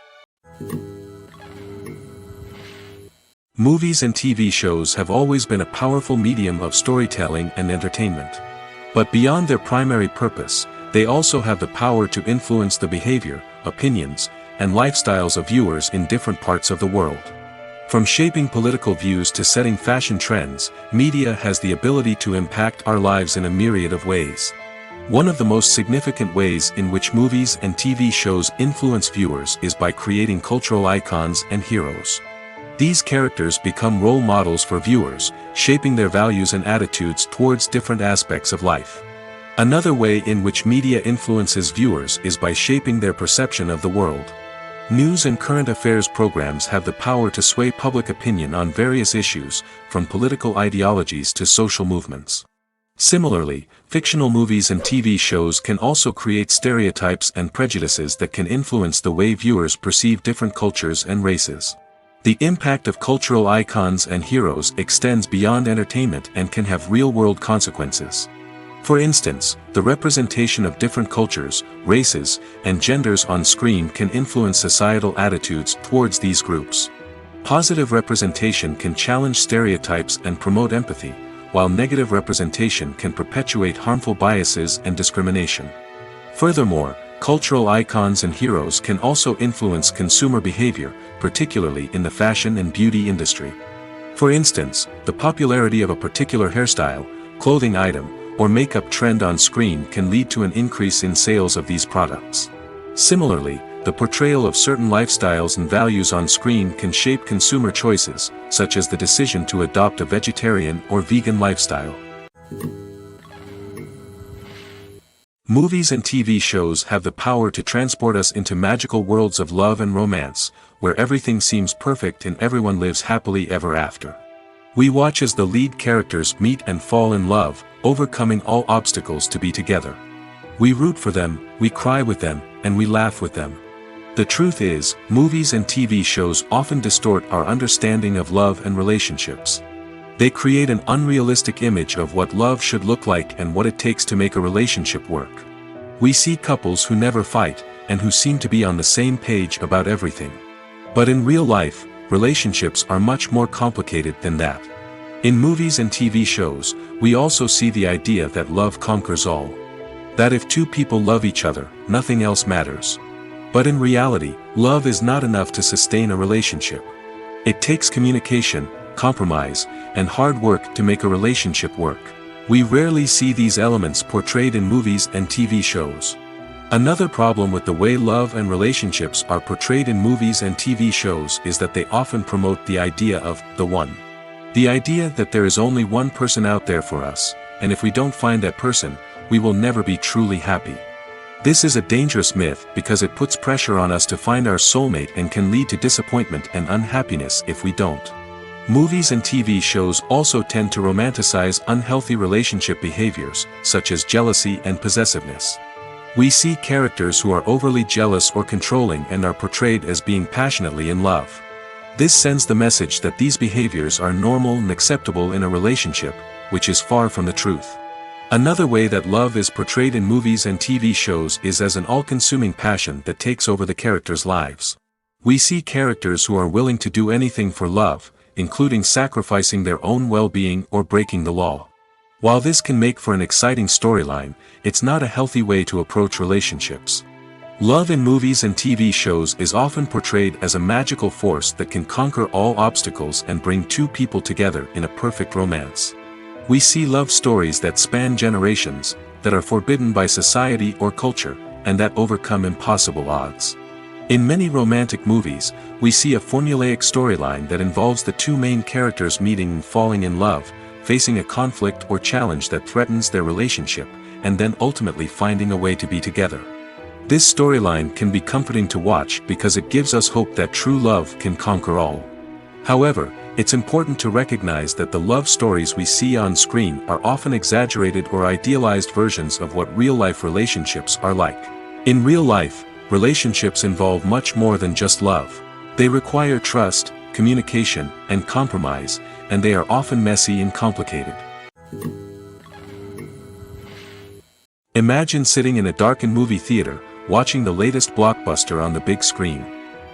Movies and TV shows have always been a powerful medium of storytelling and entertainment. But beyond their primary purpose, they also have the power to influence the behavior, opinions, and lifestyles of viewers in different parts of the world. From shaping political views to setting fashion trends, media has the ability to impact our lives in a myriad of ways. One of the most significant ways in which movies and TV shows influence viewers is by creating cultural icons and heroes. These characters become role models for viewers, shaping their values and attitudes towards different aspects of life. Another way in which media influences viewers is by shaping their perception of the world. News and current affairs programs have the power to sway public opinion on various issues, from political ideologies to social movements. Similarly, fictional movies and TV shows can also create stereotypes and prejudices that can influence the way viewers perceive different cultures and races. The impact of cultural icons and heroes extends beyond entertainment and can have real-world consequences. For instance, the representation of different cultures, races, and genders on screen can influence societal attitudes towards these groups. Positive representation can challenge stereotypes and promote empathy, while negative representation can perpetuate harmful biases and discrimination. Furthermore, cultural icons and heroes can also influence consumer behavior, particularly in the fashion and beauty industry. For instance, the popularity of a particular hairstyle, clothing item, or makeup trend on screen can lead to an increase in sales of these products. Similarly, the portrayal of certain lifestyles and values on screen can shape consumer choices, such as the decision to adopt a vegetarian or vegan lifestyle. Movies and TV shows have the power to transport us into magical worlds of love and romance, where everything seems perfect and everyone lives happily ever after. We watch as the lead characters meet and fall in love, overcoming all obstacles to be together. We root for them, we cry with them, and we laugh with them. The truth is, movies and TV shows often distort our understanding of love and relationships. They create an unrealistic image of what love should look like and what it takes to make a relationship work. We see couples who never fight, and who seem to be on the same page about everything. But in real life, relationships are much more complicated than that. In movies and TV shows, we also see the idea that love conquers all. That if two people love each other, nothing else matters. But in reality, love is not enough to sustain a relationship. It takes communication, compromise, and hard work to make a relationship work. We rarely see these elements portrayed in movies and TV shows. Another problem with the way love and relationships are portrayed in movies and TV shows is that they often promote the idea of the one. The idea that there is only one person out there for us, and if we don't find that person, we will never be truly happy. This is a dangerous myth because it puts pressure on us to find our soulmate and can lead to disappointment and unhappiness if we don't. Movies and TV shows also tend to romanticize unhealthy relationship behaviors, such as jealousy and possessiveness. We see characters who are overly jealous or controlling and are portrayed as being passionately in love. This sends the message that these behaviors are normal and acceptable in a relationship, which is far from the truth. Another way that love is portrayed in movies and TV shows is as an all-consuming passion that takes over the characters' lives. We see characters who are willing to do anything for love, including sacrificing their own well-being or breaking the law. While this can make for an exciting storyline, it's not a healthy way to approach relationships. Love in movies and TV shows is often portrayed as a magical force that can conquer all obstacles and bring two people together in a perfect romance. We see love stories that span generations, that are forbidden by society or culture, and that overcome impossible odds. In many romantic movies, we see a formulaic storyline that involves the two main characters meeting and falling in love, facing a conflict or challenge that threatens their relationship, and then ultimately finding a way to be together. This storyline can be comforting to watch because it gives us hope that true love can conquer all. However, it's important to recognize that the love stories we see on screen are often exaggerated or idealized versions of what real-life relationships are like. In real life, relationships involve much more than just love. They require trust, communication, and compromise, and they are often messy and complicated. Imagine sitting in a darkened movie theater, watching the latest blockbuster on the big screen.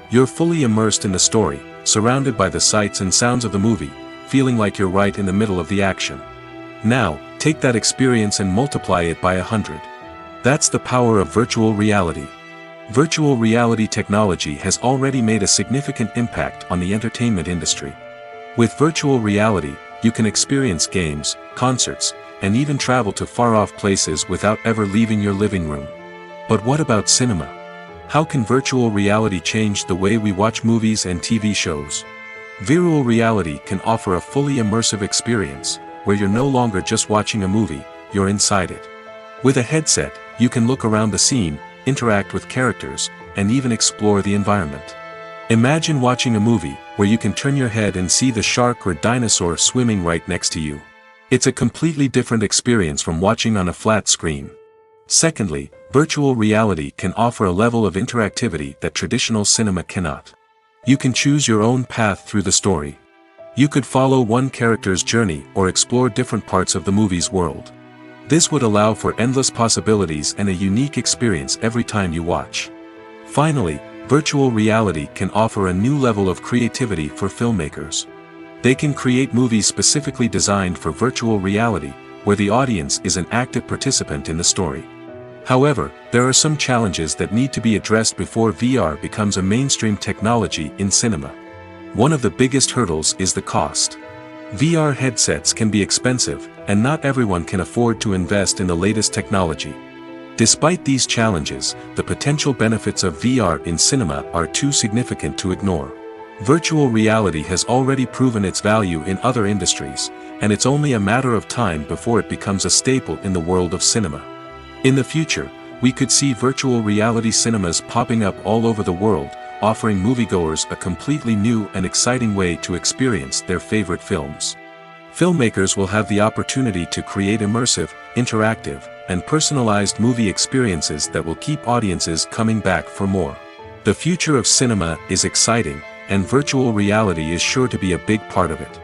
You're fully immersed in the story, surrounded by the sights and sounds of the movie, feeling like you're right in the middle of the action. Now, take that experience and multiply it by 100. That's the power of virtual reality. Virtual reality technology has already made a significant impact on the entertainment industry. With virtual reality, you can experience games, concerts, and even travel to far-off places without ever leaving your living room. But what about cinema? How can virtual reality change the way we watch movies and TV shows? Virtual reality can offer a fully immersive experience, where you're no longer just watching a movie, you're inside it. With a headset, you can look around the scene, interact with characters, and even explore the environment. Imagine watching a movie, where you can turn your head and see the shark or dinosaur swimming right next to you. It's a completely different experience from watching on a flat screen. Secondly, virtual reality can offer a level of interactivity that traditional cinema cannot. You can choose your own path through the story. You could follow one character's journey or explore different parts of the movie's world. This would allow for endless possibilities and a unique experience every time you watch. Finally, virtual reality can offer a new level of creativity for filmmakers. They can create movies specifically designed for virtual reality, where the audience is an active participant in the story. However, there are some challenges that need to be addressed before VR becomes a mainstream technology in cinema. One of the biggest hurdles is the cost. VR headsets can be expensive, and not everyone can afford to invest in the latest technology. Despite these challenges, the potential benefits of VR in cinema are too significant to ignore. Virtual reality has already proven its value in other industries, and it's only a matter of time before it becomes a staple in the world of cinema. In the future, we could see virtual reality cinemas popping up all over the world, offering moviegoers a completely new and exciting way to experience their favorite films. Filmmakers will have the opportunity to create immersive, interactive, and personalized movie experiences that will keep audiences coming back for more. The future of cinema is exciting, and virtual reality is sure to be a big part of it.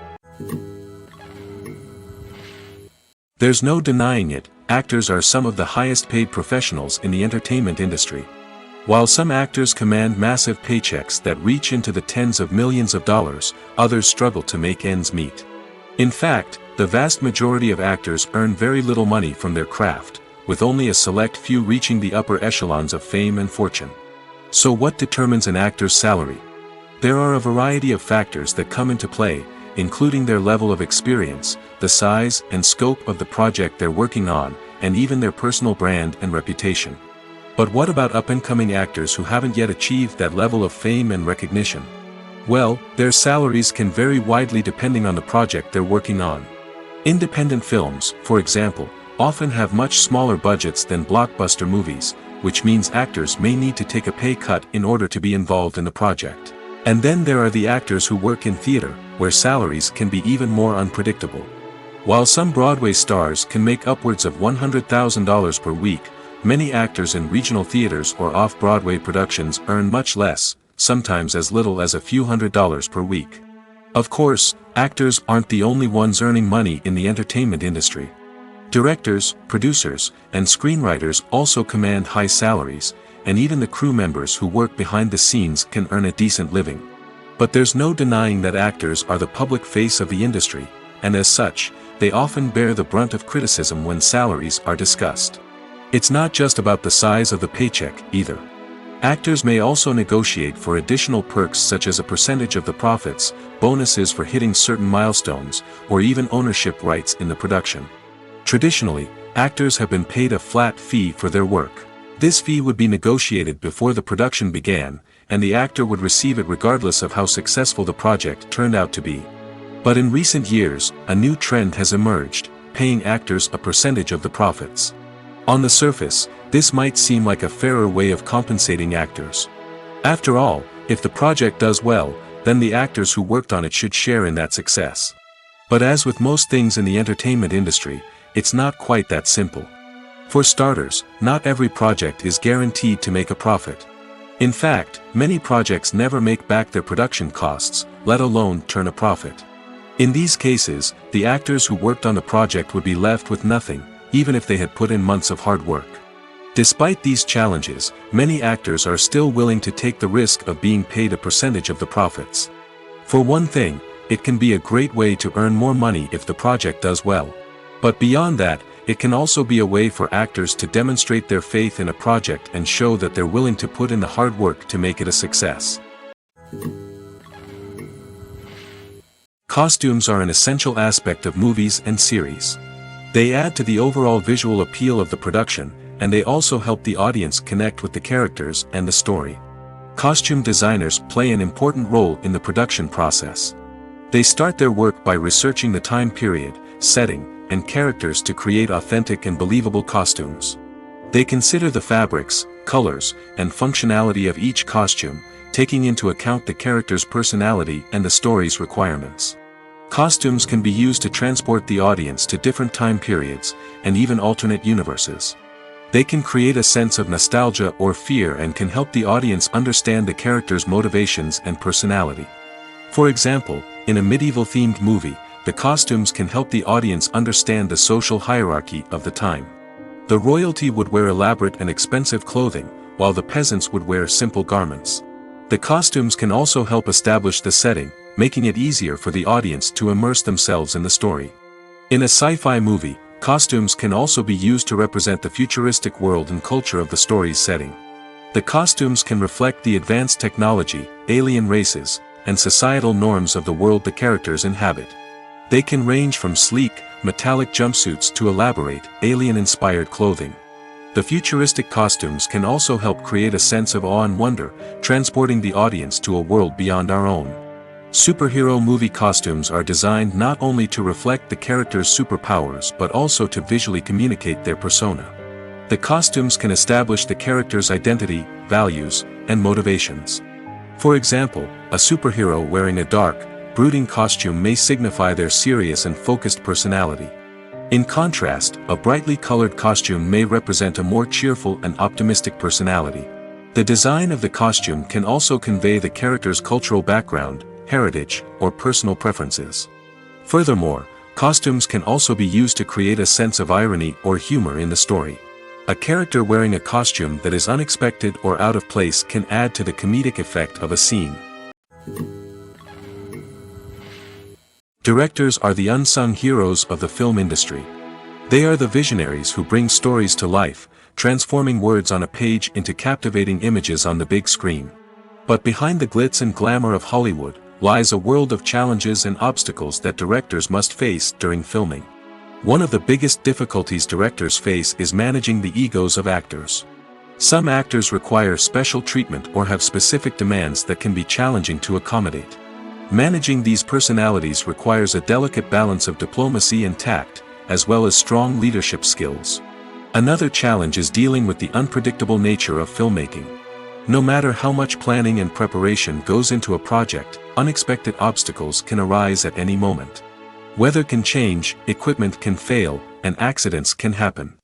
There's no denying it, actors are some of the highest paid professionals in the entertainment industry. While some actors command massive paychecks that reach into the tens of millions of dollars, others struggle to make ends meet. In fact, the vast majority of actors earn very little money from their craft, with only a select few reaching the upper echelons of fame and fortune. So what determines an actor's salary? There are a variety of factors that come into play, including their level of experience, the size and scope of the project they're working on, and even their personal brand and reputation. But what about up-and-coming actors who haven't yet achieved that level of fame and recognition? Well, their salaries can vary widely depending on the project they're working on. Independent films, for example, often have much smaller budgets than blockbuster movies, which means actors may need to take a pay cut in order to be involved in the project. And then there are the actors who work in theater, where salaries can be even more unpredictable. While some Broadway stars can make upwards of $100,000 per week, many actors in regional theaters or off-Broadway productions earn much less, sometimes as little as a few $100s per week. Of course, actors aren't the only ones earning money in the entertainment industry. Directors, producers, and screenwriters also command high salaries, and even the crew members who work behind the scenes can earn a decent living. But there's no denying that actors are the public face of the industry, and as such, they often bear the brunt of criticism when salaries are discussed. It's not just about the size of the paycheck, either. Actors may also negotiate for additional perks such as a percentage of the profits, bonuses for hitting certain milestones, or even ownership rights in the production. Traditionally, actors have been paid a flat fee for their work. This fee would be negotiated before the production began, and the actor would receive it regardless of how successful the project turned out to be. But in recent years, a new trend has emerged, paying actors a percentage of the profits. On the surface, this might seem like a fairer way of compensating actors. After all, if the project does well, then the actors who worked on it should share in that success. But as with most things in the entertainment industry, it's not quite that simple. For starters, not every project is guaranteed to make a profit. In fact, many projects never make back their production costs, let alone turn a profit. In these cases, the actors who worked on the project would be left with nothing, even if they had put in months of hard work. Despite these challenges, many actors are still willing to take the risk of being paid a percentage of the profits. For one thing, it can be a great way to earn more money if the project does well. But beyond that, it can also be a way for actors to demonstrate their faith in a project and show that they're willing to put in the hard work to make it a success. Costumes are an essential aspect of movies and series. They add to the overall visual appeal of the production, and they also help the audience connect with the characters and the story. Costume designers play an important role in the production process. They start their work by researching the time period, setting, and characters to create authentic and believable costumes. They consider the fabrics, colors, and functionality of each costume, taking into account the character's personality and the story's requirements. Costumes can be used to transport the audience to different time periods, and even alternate universes. They can create a sense of nostalgia or fear and can help the audience understand the character's motivations and personality. For example, in a medieval-themed movie, the costumes can help the audience understand the social hierarchy of the time. The royalty would wear elaborate and expensive clothing, while the peasants would wear simple garments. The costumes can also help establish the setting, making it easier for the audience to immerse themselves in the story. In a sci-fi movie, costumes can also be used to represent the futuristic world and culture of the story's setting. The costumes can reflect the advanced technology, alien races, and societal norms of the world the characters inhabit. They can range from sleek, metallic jumpsuits to elaborate, alien-inspired clothing. The futuristic costumes can also help create a sense of awe and wonder, transporting the audience to a world beyond our own. Superhero movie costumes are designed not only to reflect the character's superpowers but also to visually communicate their persona. The costumes can establish the character's identity, values, and motivations. For example, a superhero wearing a dark, brooding costume may signify their serious and focused personality. In contrast, a brightly colored costume may represent a more cheerful and optimistic personality. The design of the costume can also convey the character's cultural background, heritage, or personal preferences. Furthermore, costumes can also be used to create a sense of irony or humor in the story. A character wearing a costume that is unexpected or out of place can add to the comedic effect of a scene. Directors are the unsung heroes of the film industry. They are the visionaries who bring stories to life, transforming words on a page into captivating images on the big screen. But behind the glitz and glamour of Hollywood lies a world of challenges and obstacles that directors must face during filming. One of the biggest difficulties directors face is managing the egos of actors. Some actors require special treatment or have specific demands that can be challenging to accommodate. Managing these personalities requires a delicate balance of diplomacy and tact, as well as strong leadership skills. Another challenge is dealing with the unpredictable nature of filmmaking. No matter how much planning and preparation goes into a project, unexpected obstacles can arise at any moment. Weather can change, equipment can fail, and accidents can happen.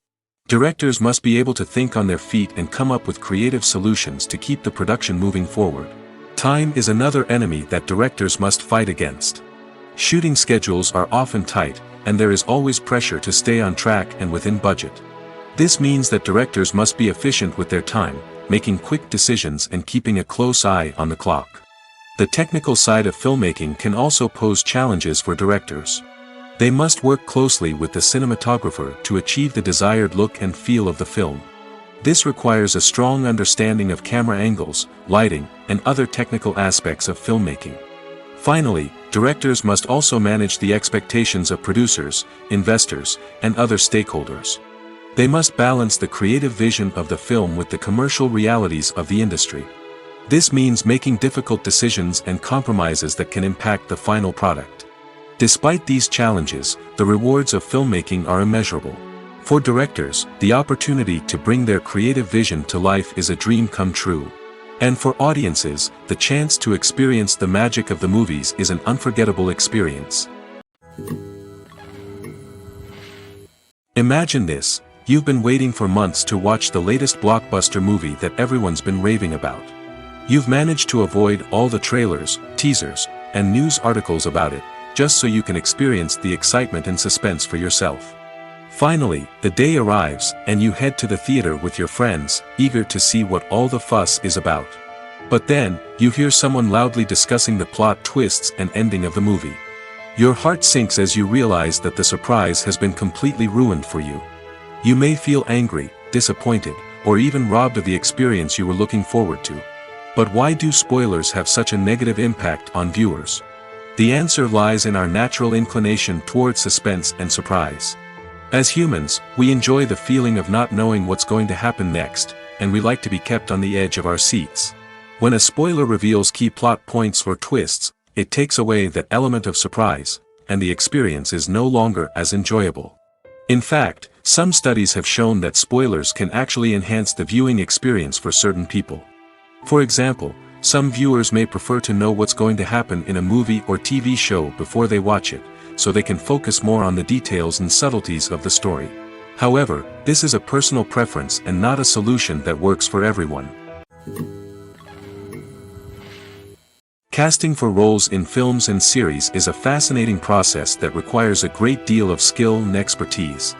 Directors must be able to think on their feet and come up with creative solutions to keep the production moving forward. Time is another enemy that directors must fight against. Shooting schedules are often tight, and there is always pressure to stay on track and within budget. This means that directors must be efficient with their time, making quick decisions and keeping a close eye on the clock. The technical side of filmmaking can also pose challenges for directors. They must work closely with the cinematographer to achieve the desired look and feel of the film. This requires a strong understanding of camera angles, lighting, and other technical aspects of filmmaking. Finally, directors must also manage the expectations of producers, investors, and other stakeholders. They must balance the creative vision of the film with the commercial realities of the industry. This means making difficult decisions and compromises that can impact the final product. Despite these challenges, the rewards of filmmaking are immeasurable. For directors, the opportunity to bring their creative vision to life is a dream come true. And for audiences, the chance to experience the magic of the movies is an unforgettable experience. Imagine this: you've been waiting for months to watch the latest blockbuster movie that everyone's been raving about. You've managed to avoid all the trailers, teasers, and news articles about it, just so you can experience the excitement and suspense for yourself. Finally, the day arrives, and you head to the theater with your friends, eager to see what all the fuss is about. But then, you hear someone loudly discussing the plot twists and ending of the movie. Your heart sinks as you realize that the surprise has been completely ruined for you. You may feel angry, disappointed, or even robbed of the experience you were looking forward to. But why do spoilers have such a negative impact on viewers? The answer lies in our natural inclination toward suspense and surprise. As humans, we enjoy the feeling of not knowing what's going to happen next, and we like to be kept on the edge of our seats. When a spoiler reveals key plot points or twists, it takes away that element of surprise, and the experience is no longer as enjoyable. In fact, some studies have shown that spoilers can actually enhance the viewing experience for certain people. For example, some viewers may prefer to know what's going to happen in a movie or TV show before they watch it, so they can focus more on the details and subtleties of the story. However, this is a personal preference and not a solution that works for everyone. Casting for roles in films and series is a fascinating process that requires a great deal of skill and expertise.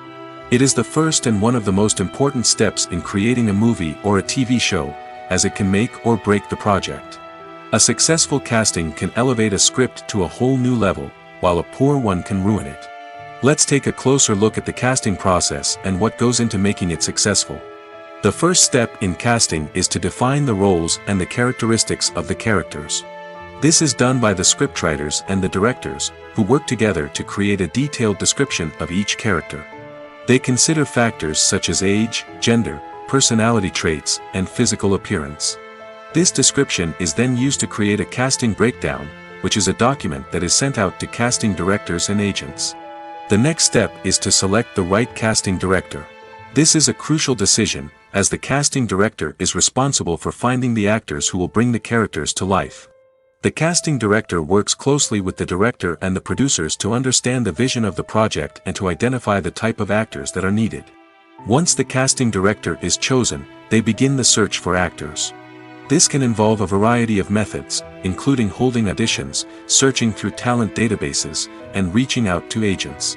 It is the first and one of the most important steps in creating a movie or a TV show, as it can make or break the project. A successful casting can elevate a script to a whole new level, while a poor one can ruin it. Let's take a closer look at the casting process and what goes into making it successful. The first step in casting is to define the roles and the characteristics of the characters. This is done by the scriptwriters and the directors, who work together to create a detailed description of each character. They consider factors such as age, gender, personality traits, and physical appearance. This description is then used to create a casting breakdown, which is a document that is sent out to casting directors and agents. The next step is to select the right casting director. This is a crucial decision, as the casting director is responsible for finding the actors who will bring the characters to life. The casting director works closely with the director and the producers to understand the vision of the project and to identify the type of actors that are needed. Once the casting director is chosen, they begin the search for actors. This can involve a variety of methods, including holding auditions, searching through talent databases, and reaching out to agents.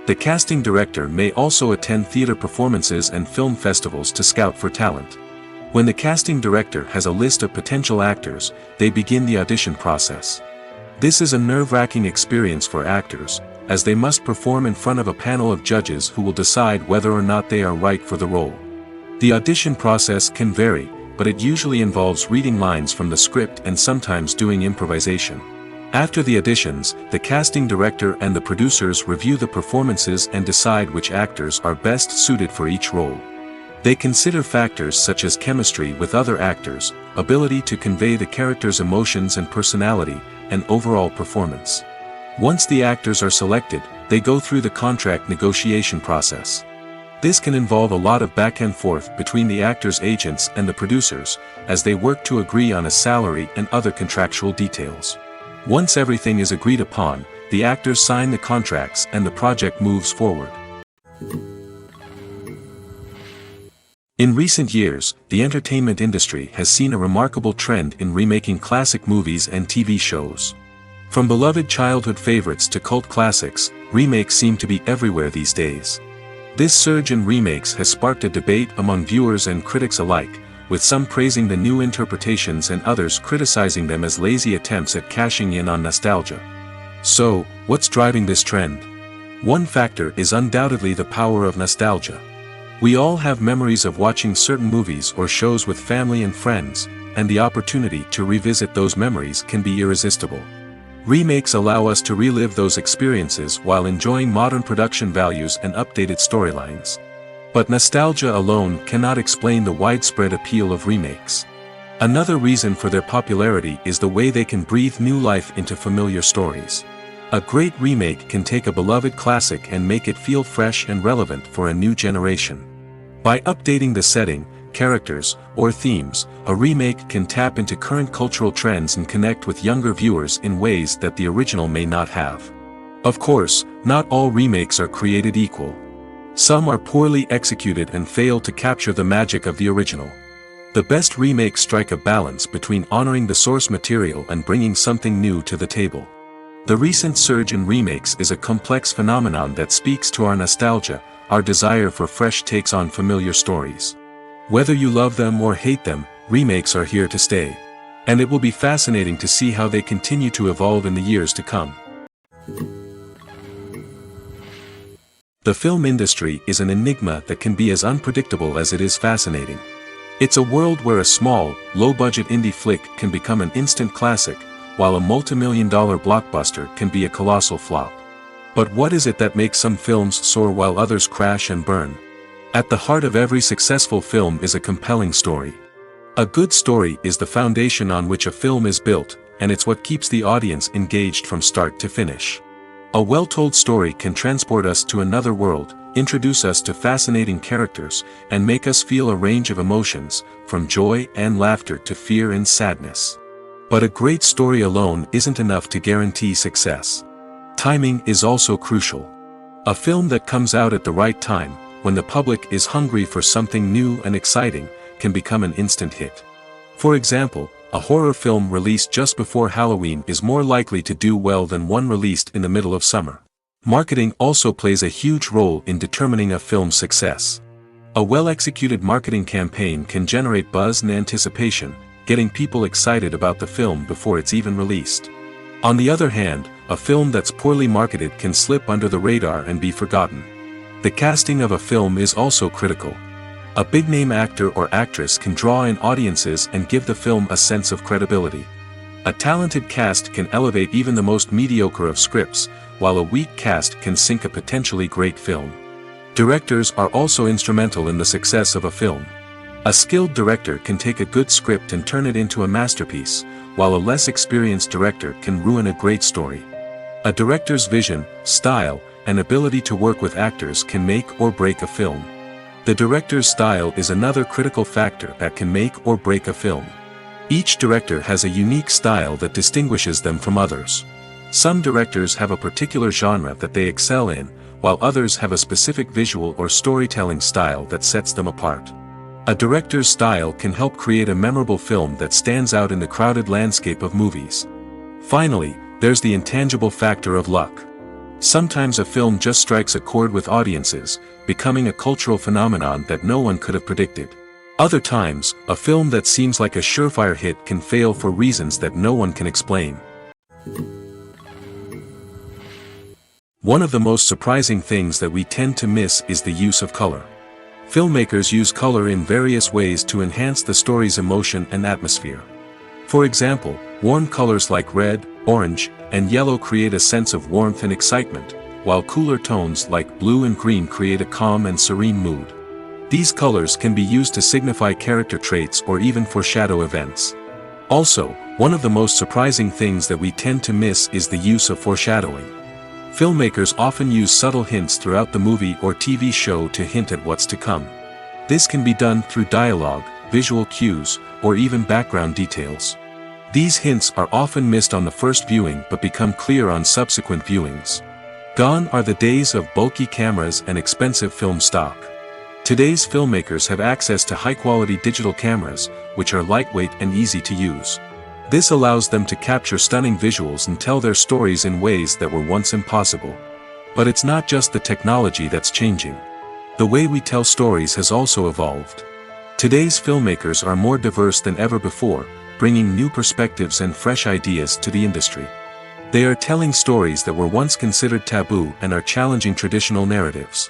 The casting director may also attend theater performances and film festivals to scout for talent. When the casting director has a list of potential actors, they begin the audition process. This is a nerve-wracking experience for actors, as they must perform in front of a panel of judges who will decide whether or not they are right for the role. The audition process can vary, but it usually involves reading lines from the script and sometimes doing improvisation. After the auditions, the casting director and the producers review the performances and decide which actors are best suited for each role. They consider factors such as chemistry with other actors, ability to convey the character's emotions and personality, and overall performance. Once the actors are selected, they go through the contract negotiation process. This can involve a lot of back and forth between the actors' agents and the producers, as they work to agree on a salary and other contractual details. Once everything is agreed upon, the actors sign the contracts and the project moves forward. In recent years, the entertainment industry has seen a remarkable trend in remaking classic movies and TV shows. From beloved childhood favorites to cult classics, remakes seem to be everywhere these days. This surge in remakes has sparked a debate among viewers and critics alike, with some praising the new interpretations and others criticizing them as lazy attempts at cashing in on nostalgia. So, what's driving this trend? One factor is undoubtedly the power of nostalgia. We all have memories of watching certain movies or shows with family and friends, and the opportunity to revisit those memories can be irresistible. Remakes allow us to relive those experiences while enjoying modern production values and updated storylines. But nostalgia alone cannot explain the widespread appeal of remakes. Another reason for their popularity is the way they can breathe new life into familiar stories. A great remake can take a beloved classic and make it feel fresh and relevant for a new generation. By updating the setting, characters, or themes, a remake can tap into current cultural trends and connect with younger viewers in ways that the original may not have. Of course, not all remakes are created equal. Some are poorly executed and fail to capture the magic of the original. The best remakes strike a balance between honoring the source material and bringing something new to the table. The recent surge in remakes is a complex phenomenon that speaks to our nostalgia, our desire for fresh takes on familiar stories. Whether you love them or hate them, remakes are here to stay. And it will be fascinating to see how they continue to evolve in the years to come. The film industry is an enigma that can be as unpredictable as it is fascinating. It's a world where a small, low-budget indie flick can become an instant classic, while a multi-million-dollar blockbuster can be a colossal flop. But what is it that makes some films soar while others crash and burn? At the heart of every successful film is a compelling story. A good story is the foundation on which a film is built, and it's what keeps the audience engaged from start to finish. A well-told story can transport us to another world, introduce us to fascinating characters, and make us feel a range of emotions, from joy and laughter to fear and sadness. But a great story alone isn't enough to guarantee success. Timing is also crucial. A film that comes out at the right time, when the public is hungry for something new and exciting, can become an instant hit. For example, a horror film released just before Halloween is more likely to do well than one released in the middle of summer. Marketing also plays a huge role in determining a film's success. A well-executed marketing campaign can generate buzz and anticipation, getting people excited about the film before it's even released. On the other hand, a film that's poorly marketed can slip under the radar and be forgotten. The casting of a film is also critical. A big-name actor or actress can draw in audiences and give the film a sense of credibility. A talented cast can elevate even the most mediocre of scripts, while a weak cast can sink a potentially great film. Directors are also instrumental in the success of a film. A skilled director can take a good script and turn it into a masterpiece, while a less experienced director can ruin a great story. A director's vision, style, and ability to work with actors can make or break a film. The director's style is another critical factor that can make or break a film. Each director has a unique style that distinguishes them from others. Some directors have a particular genre that they excel in, while others have a specific visual or storytelling style that sets them apart. A director's style can help create a memorable film that stands out in the crowded landscape of movies. Finally, there's the intangible factor of luck. Sometimes a film just strikes a chord with audiences, becoming a cultural phenomenon that no one could have predicted. Other times, a film that seems like a surefire hit can fail for reasons that no one can explain. One of the most surprising things that we tend to miss is the use of color. Filmmakers use color in various ways to enhance the story's emotion and atmosphere. For example, warm colors like red, orange, and yellow create a sense of warmth and excitement, while cooler tones like blue and green create a calm and serene mood. These colors can be used to signify character traits or even foreshadow events. Also, one of the most surprising things that we tend to miss is the use of foreshadowing. Filmmakers often use subtle hints throughout the movie or TV show to hint at what's to come. This can be done through dialogue, visual cues, or even background details. These hints are often missed on the first viewing but become clear on subsequent viewings. Gone are the days of bulky cameras and expensive film stock. Today's filmmakers have access to high-quality digital cameras, which are lightweight and easy to use. This allows them to capture stunning visuals and tell their stories in ways that were once impossible. But it's not just the technology that's changing. The way we tell stories has also evolved. Today's filmmakers are more diverse than ever before, bringing new perspectives and fresh ideas to the industry. They are telling stories that were once considered taboo and are challenging traditional narratives.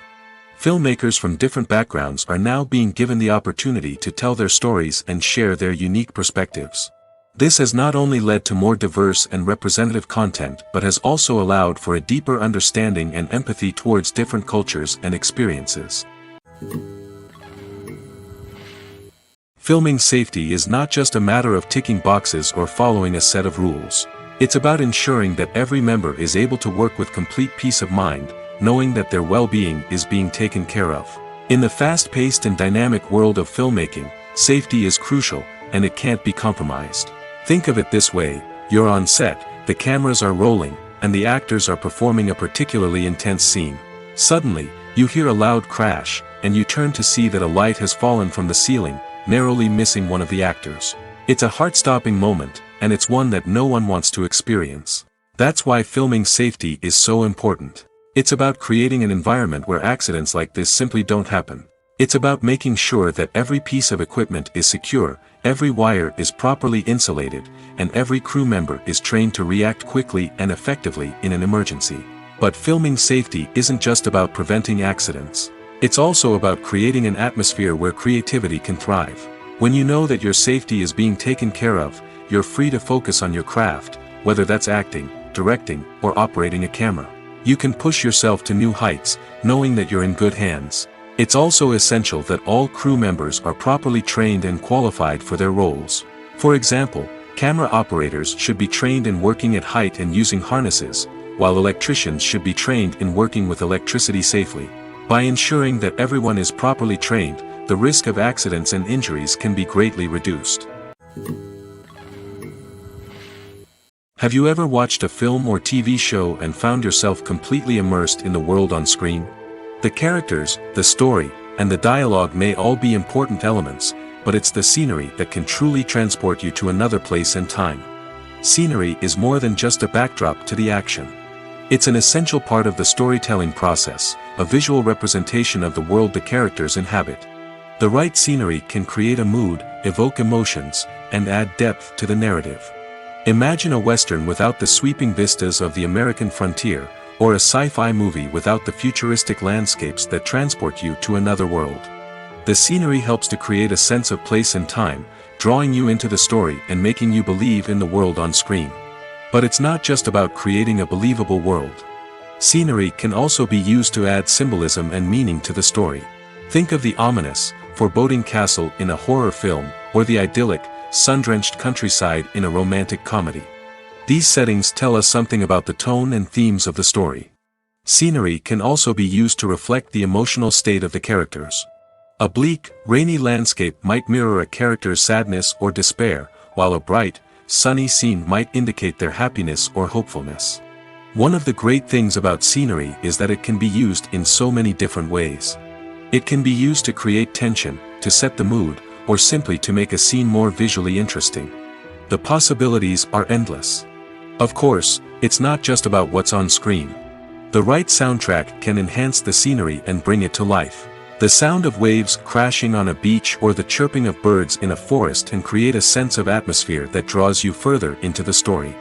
Filmmakers from different backgrounds are now being given the opportunity to tell their stories and share their unique perspectives. This has not only led to more diverse and representative content but has also allowed for a deeper understanding and empathy towards different cultures and experiences. Filming safety is not just a matter of ticking boxes or following a set of rules. It's about ensuring that every member is able to work with complete peace of mind, knowing that their well-being is being taken care of. In the fast-paced and dynamic world of filmmaking, safety is crucial, and it can't be compromised. Think of it this way: you're on set, the cameras are rolling, and the actors are performing a particularly intense scene. Suddenly, you hear a loud crash, and you turn to see that a light has fallen from the ceiling, narrowly missing one of the actors. It's a heart-stopping moment, and it's one that no one wants to experience. That's why filming safety is so important. It's about creating an environment where accidents like this simply don't happen. It's about making sure that every piece of equipment is secure, every wire is properly insulated, and every crew member is trained to react quickly and effectively in an emergency. But filming safety isn't just about preventing accidents. It's also about creating an atmosphere where creativity can thrive. When you know that your safety is being taken care of, you're free to focus on your craft, whether that's acting, directing, or operating a camera. You can push yourself to new heights, knowing that you're in good hands. It's also essential that all crew members are properly trained and qualified for their roles. For example, camera operators should be trained in working at height and using harnesses, while electricians should be trained in working with electricity safely. By ensuring that everyone is properly trained, the risk of accidents and injuries can be greatly reduced. Have you ever watched a film or TV show and found yourself completely immersed in the world on screen? The characters, the story, and the dialogue may all be important elements, but it's the scenery that can truly transport you to another place and time. Scenery is more than just a backdrop to the action. It's an essential part of the storytelling process, a visual representation of the world the characters inhabit. The right scenery can create a mood, evoke emotions, and add depth to the narrative. Imagine a Western without the sweeping vistas of the American frontier, or a sci-fi movie without the futuristic landscapes that transport you to another world. The scenery helps to create a sense of place and time, drawing you into the story and making you believe in the world on screen. But it's not just about creating a believable world. Scenery can also be used to add symbolism and meaning to the story. Think of the ominous, foreboding castle in a horror film, or the idyllic, sun-drenched countryside in a romantic comedy. These settings tell us something about the tone and themes of the story. Scenery can also be used to reflect the emotional state of the characters. A bleak, rainy landscape might mirror a character's sadness or despair, while a bright, sunny scene might indicate their happiness or hopefulness. One of the great things about scenery is that it can be used in so many different ways. It can be used to create tension, to set the mood, or simply to make a scene more visually interesting. The possibilities are endless. Of course, it's not just about what's on screen. The right soundtrack can enhance the scenery and bring it to life. The sound of waves crashing on a beach or the chirping of birds in a forest can create a sense of atmosphere that draws you further into the story.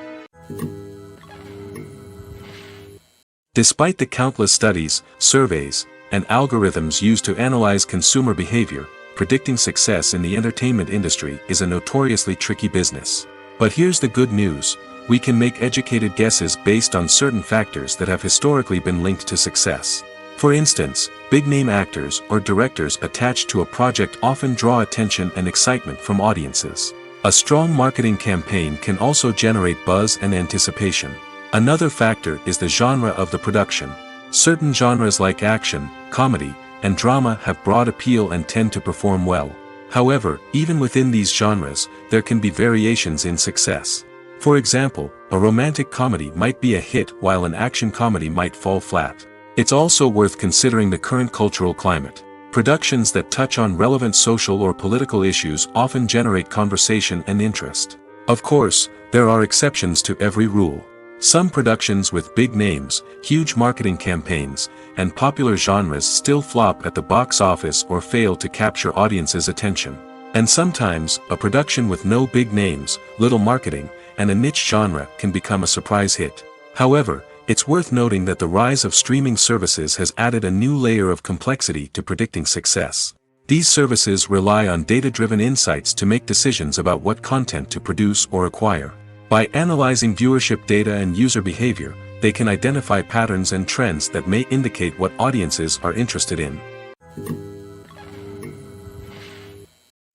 Despite the countless studies, surveys, and algorithms used to analyze consumer behavior, predicting success in the entertainment industry is a notoriously tricky business. But here's the good news: we can make educated guesses based on certain factors that have historically been linked to success. For instance, big-name actors or directors attached to a project often draw attention and excitement from audiences. A strong marketing campaign can also generate buzz and anticipation. Another factor is the genre of the production. Certain genres like action, comedy, and drama have broad appeal and tend to perform well. However, even within these genres, there can be variations in success. For example, a romantic comedy might be a hit while an action comedy might fall flat. It's also worth considering the current cultural climate. Productions that touch on relevant social or political issues often generate conversation and interest. Of course, there are exceptions to every rule. Some productions with big names, huge marketing campaigns, and popular genres still flop at the box office or fail to capture audiences' attention. And sometimes, a production with no big names, little marketing, and a niche genre can become a surprise hit. However, it's worth noting that the rise of streaming services has added a new layer of complexity to predicting success. These services rely on data-driven insights to make decisions about what content to produce or acquire. By analyzing viewership data and user behavior, they can identify patterns and trends that may indicate what audiences are interested in.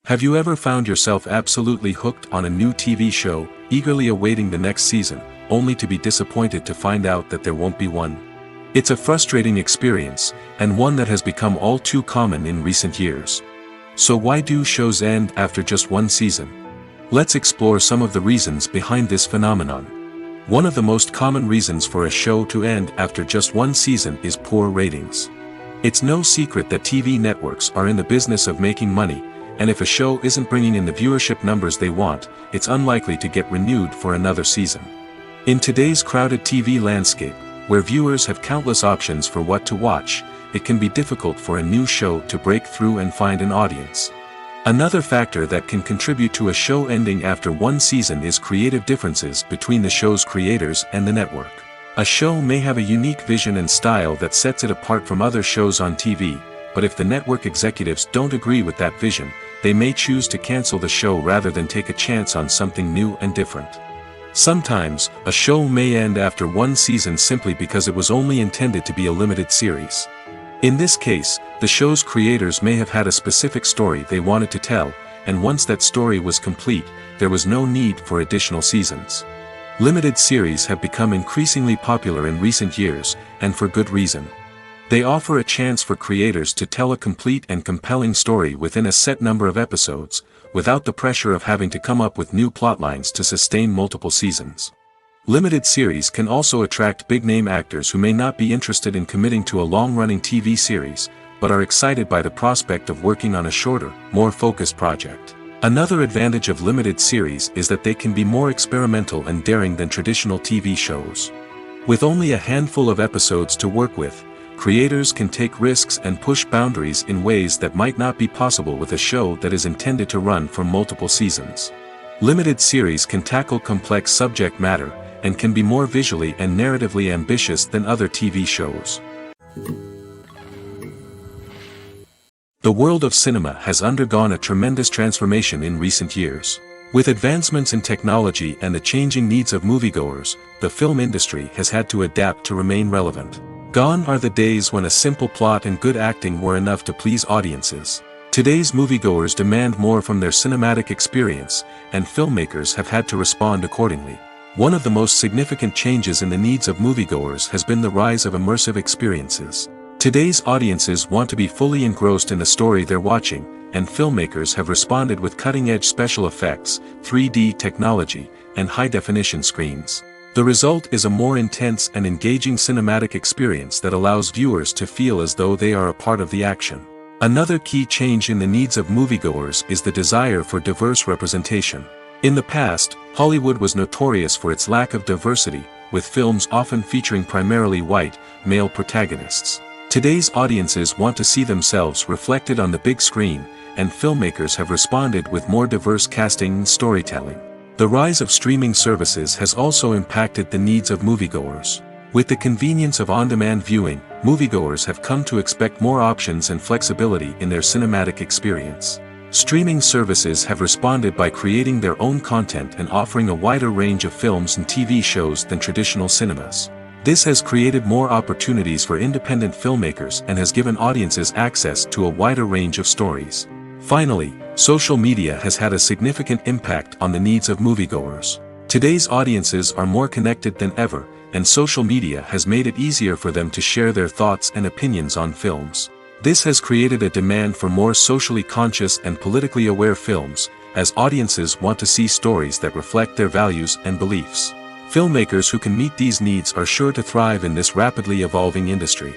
Have you ever found yourself absolutely hooked on a new TV show, eagerly awaiting the next season, only to be disappointed to find out that there won't be one? It's a frustrating experience, and one that has become all too common in recent years. So why do shows end after just one season? Let's explore some of the reasons behind this phenomenon. One of the most common reasons for a show to end after just one season is poor ratings. It's no secret that TV networks are in the business of making money, and if a show isn't bringing in the viewership numbers they want, it's unlikely to get renewed for another season. In today's crowded TV landscape, where viewers have countless options for what to watch, it can be difficult for a new show to break through and find an audience. Another factor that can contribute to a show ending after one season is creative differences between the show's creators and the network. A show may have a unique vision and style that sets it apart from other shows on TV, but if the network executives don't agree with that vision, they may choose to cancel the show rather than take a chance on something new and different. Sometimes, a show may end after one season simply because it was only intended to be a limited series. In this case, the show's creators may have had a specific story they wanted to tell, and once that story was complete, there was no need for additional seasons. Limited series have become increasingly popular in recent years, and for good reason. They offer a chance for creators to tell a complete and compelling story within a set number of episodes, without the pressure of having to come up with new plotlines to sustain multiple seasons. Limited series can also attract big-name actors who may not be interested in committing to a long-running TV series, but are excited by the prospect of working on a shorter, more focused project. Another advantage of limited series is that they can be more experimental and daring than traditional TV shows. With only a handful of episodes to work with, creators can take risks and push boundaries in ways that might not be possible with a show that is intended to run for multiple seasons. Limited series can tackle complex subject matter, and can be more visually and narratively ambitious than other TV shows. The world of cinema has undergone a tremendous transformation in recent years. With advancements in technology and the changing needs of moviegoers, the film industry has had to adapt to remain relevant. Gone are the days when a simple plot and good acting were enough to please audiences. Today's moviegoers demand more from their cinematic experience, and filmmakers have had to respond accordingly. One of the most significant changes in the needs of moviegoers has been the rise of immersive experiences. Today's audiences want to be fully engrossed in the story they're watching, and filmmakers have responded with cutting-edge special effects, 3D technology, and high-definition screens. The result is a more intense and engaging cinematic experience that allows viewers to feel as though they are a part of the action. Another key change in the needs of moviegoers is the desire for diverse representation. In the past, Hollywood was notorious for its lack of diversity, with films often featuring primarily white, male protagonists. Today's audiences want to see themselves reflected on the big screen, and filmmakers have responded with more diverse casting and storytelling. The rise of streaming services has also impacted the needs of moviegoers. With the convenience of on-demand viewing, moviegoers have come to expect more options and flexibility in their cinematic experience. Streaming services have responded by creating their own content and offering a wider range of films and TV shows than traditional cinemas. This has created more opportunities for independent filmmakers and has given audiences access to a wider range of stories. Finally, social media has had a significant impact on the needs of moviegoers. Today's audiences are more connected than ever, and social media has made it easier for them to share their thoughts and opinions on films. This has created a demand for more socially conscious and politically aware films, as audiences want to see stories that reflect their values and beliefs. Filmmakers who can meet these needs are sure to thrive in this rapidly evolving industry.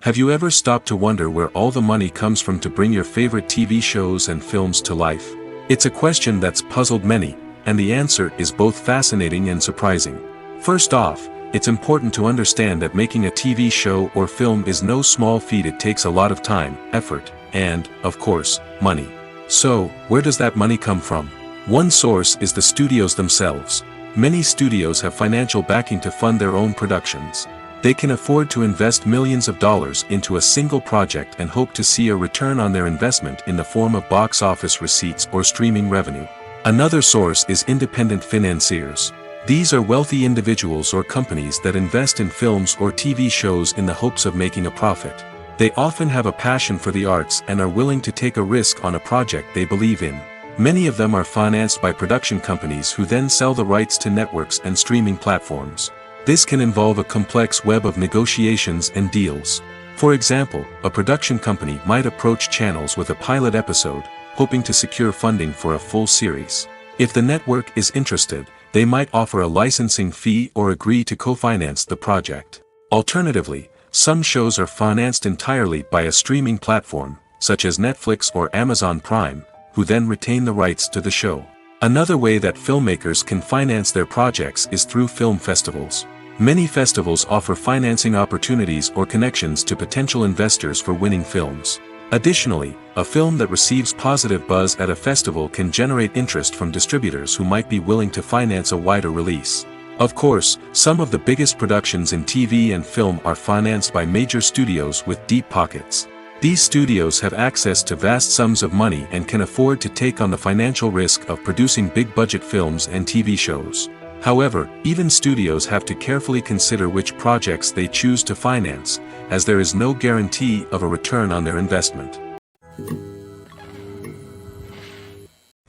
Have you ever stopped to wonder where all the money comes from to bring your favorite TV shows and films to life? It's a question that's puzzled many, and the answer is both fascinating and surprising. First off, it's important to understand that making a TV show or film is no small feat. It takes a lot of time, effort, and, of course, money. So, where does that money come from? One source is the studios themselves. Many studios have financial backing to fund their own productions. They can afford to invest millions of dollars into a single project and hope to see a return on their investment in the form of box office receipts or streaming revenue. Another source is independent financiers. These are wealthy individuals or companies that invest in films or TV shows in the hopes of making a profit. They often have a passion for the arts and are willing to take a risk on a project they believe in. Many of them are financed by production companies who then sell the rights to networks and streaming platforms. This can involve a complex web of negotiations and deals. For example, a production company might approach channels with a pilot episode, hoping to secure funding for a full series. If the network is interested, they might offer a licensing fee or agree to co-finance the project. Alternatively, some shows are financed entirely by a streaming platform, such as Netflix or Amazon Prime, who then retain the rights to the show. Another way that filmmakers can finance their projects is through film festivals. Many festivals offer financing opportunities or connections to potential investors for winning films. Additionally, a film that receives positive buzz at a festival can generate interest from distributors who might be willing to finance a wider release. Of course, some of the biggest productions in TV and film are financed by major studios with deep pockets. These studios have access to vast sums of money and can afford to take on the financial risk of producing big-budget films and TV shows. However, even studios have to carefully consider which projects they choose to finance, as there is no guarantee of a return on their investment.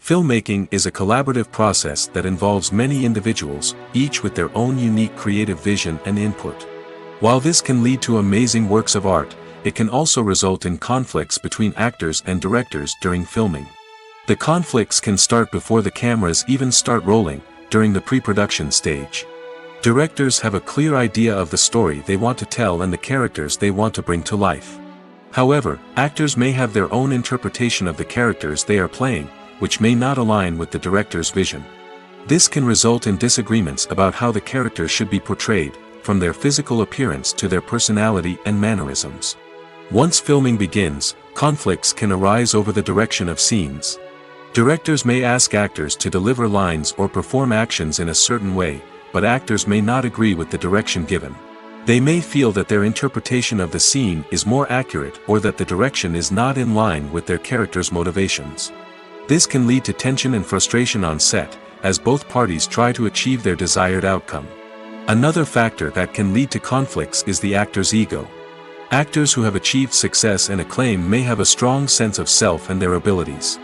Filmmaking is a collaborative process that involves many individuals, each with their own unique creative vision and input. While this can lead to amazing works of art, it can also result in conflicts between actors and directors during filming. The conflicts can start before the cameras even start rolling, during the pre-production stage. Directors have a clear idea of the story they want to tell and the characters they want to bring to life. However, actors may have their own interpretation of the characters they are playing, which may not align with the director's vision. This can result in disagreements about how the characters should be portrayed, from their physical appearance to their personality and mannerisms. Once filming begins, conflicts can arise over the direction of scenes. Directors may ask actors to deliver lines or perform actions in a certain way, but actors may not agree with the direction given. They may feel that their interpretation of the scene is more accurate or that the direction is not in line with their character's motivations. This can lead to tension and frustration on set, as both parties try to achieve their desired outcome. Another factor that can lead to conflicts is the actor's ego. Actors who have achieved success and acclaim may have a strong sense of self and their abilities.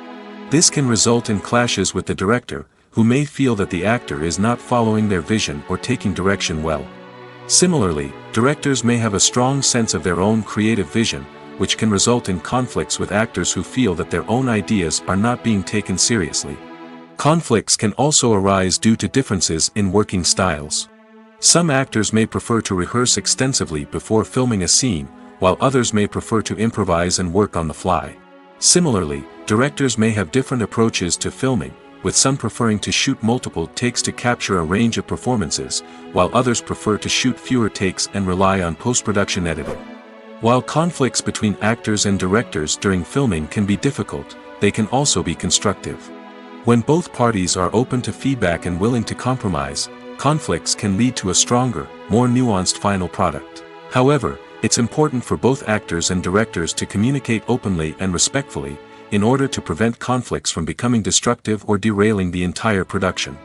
This can result in clashes with the director, who may feel that the actor is not following their vision or taking direction well. Similarly, directors may have a strong sense of their own creative vision, which can result in conflicts with actors who feel that their own ideas are not being taken seriously. Conflicts can also arise due to differences in working styles. Some actors may prefer to rehearse extensively before filming a scene, while others may prefer to improvise and work on the fly. Similarly, directors may have different approaches to filming, with some preferring to shoot multiple takes to capture a range of performances, while others prefer to shoot fewer takes and rely on post-production editing. While conflicts between actors and directors during filming can be difficult, they can also be constructive. When both parties are open to feedback and willing to compromise, conflicts can lead to a stronger, more nuanced final product. However, it's important for both actors and directors to communicate openly and respectfully, in order to prevent conflicts from becoming destructive or derailing the entire production.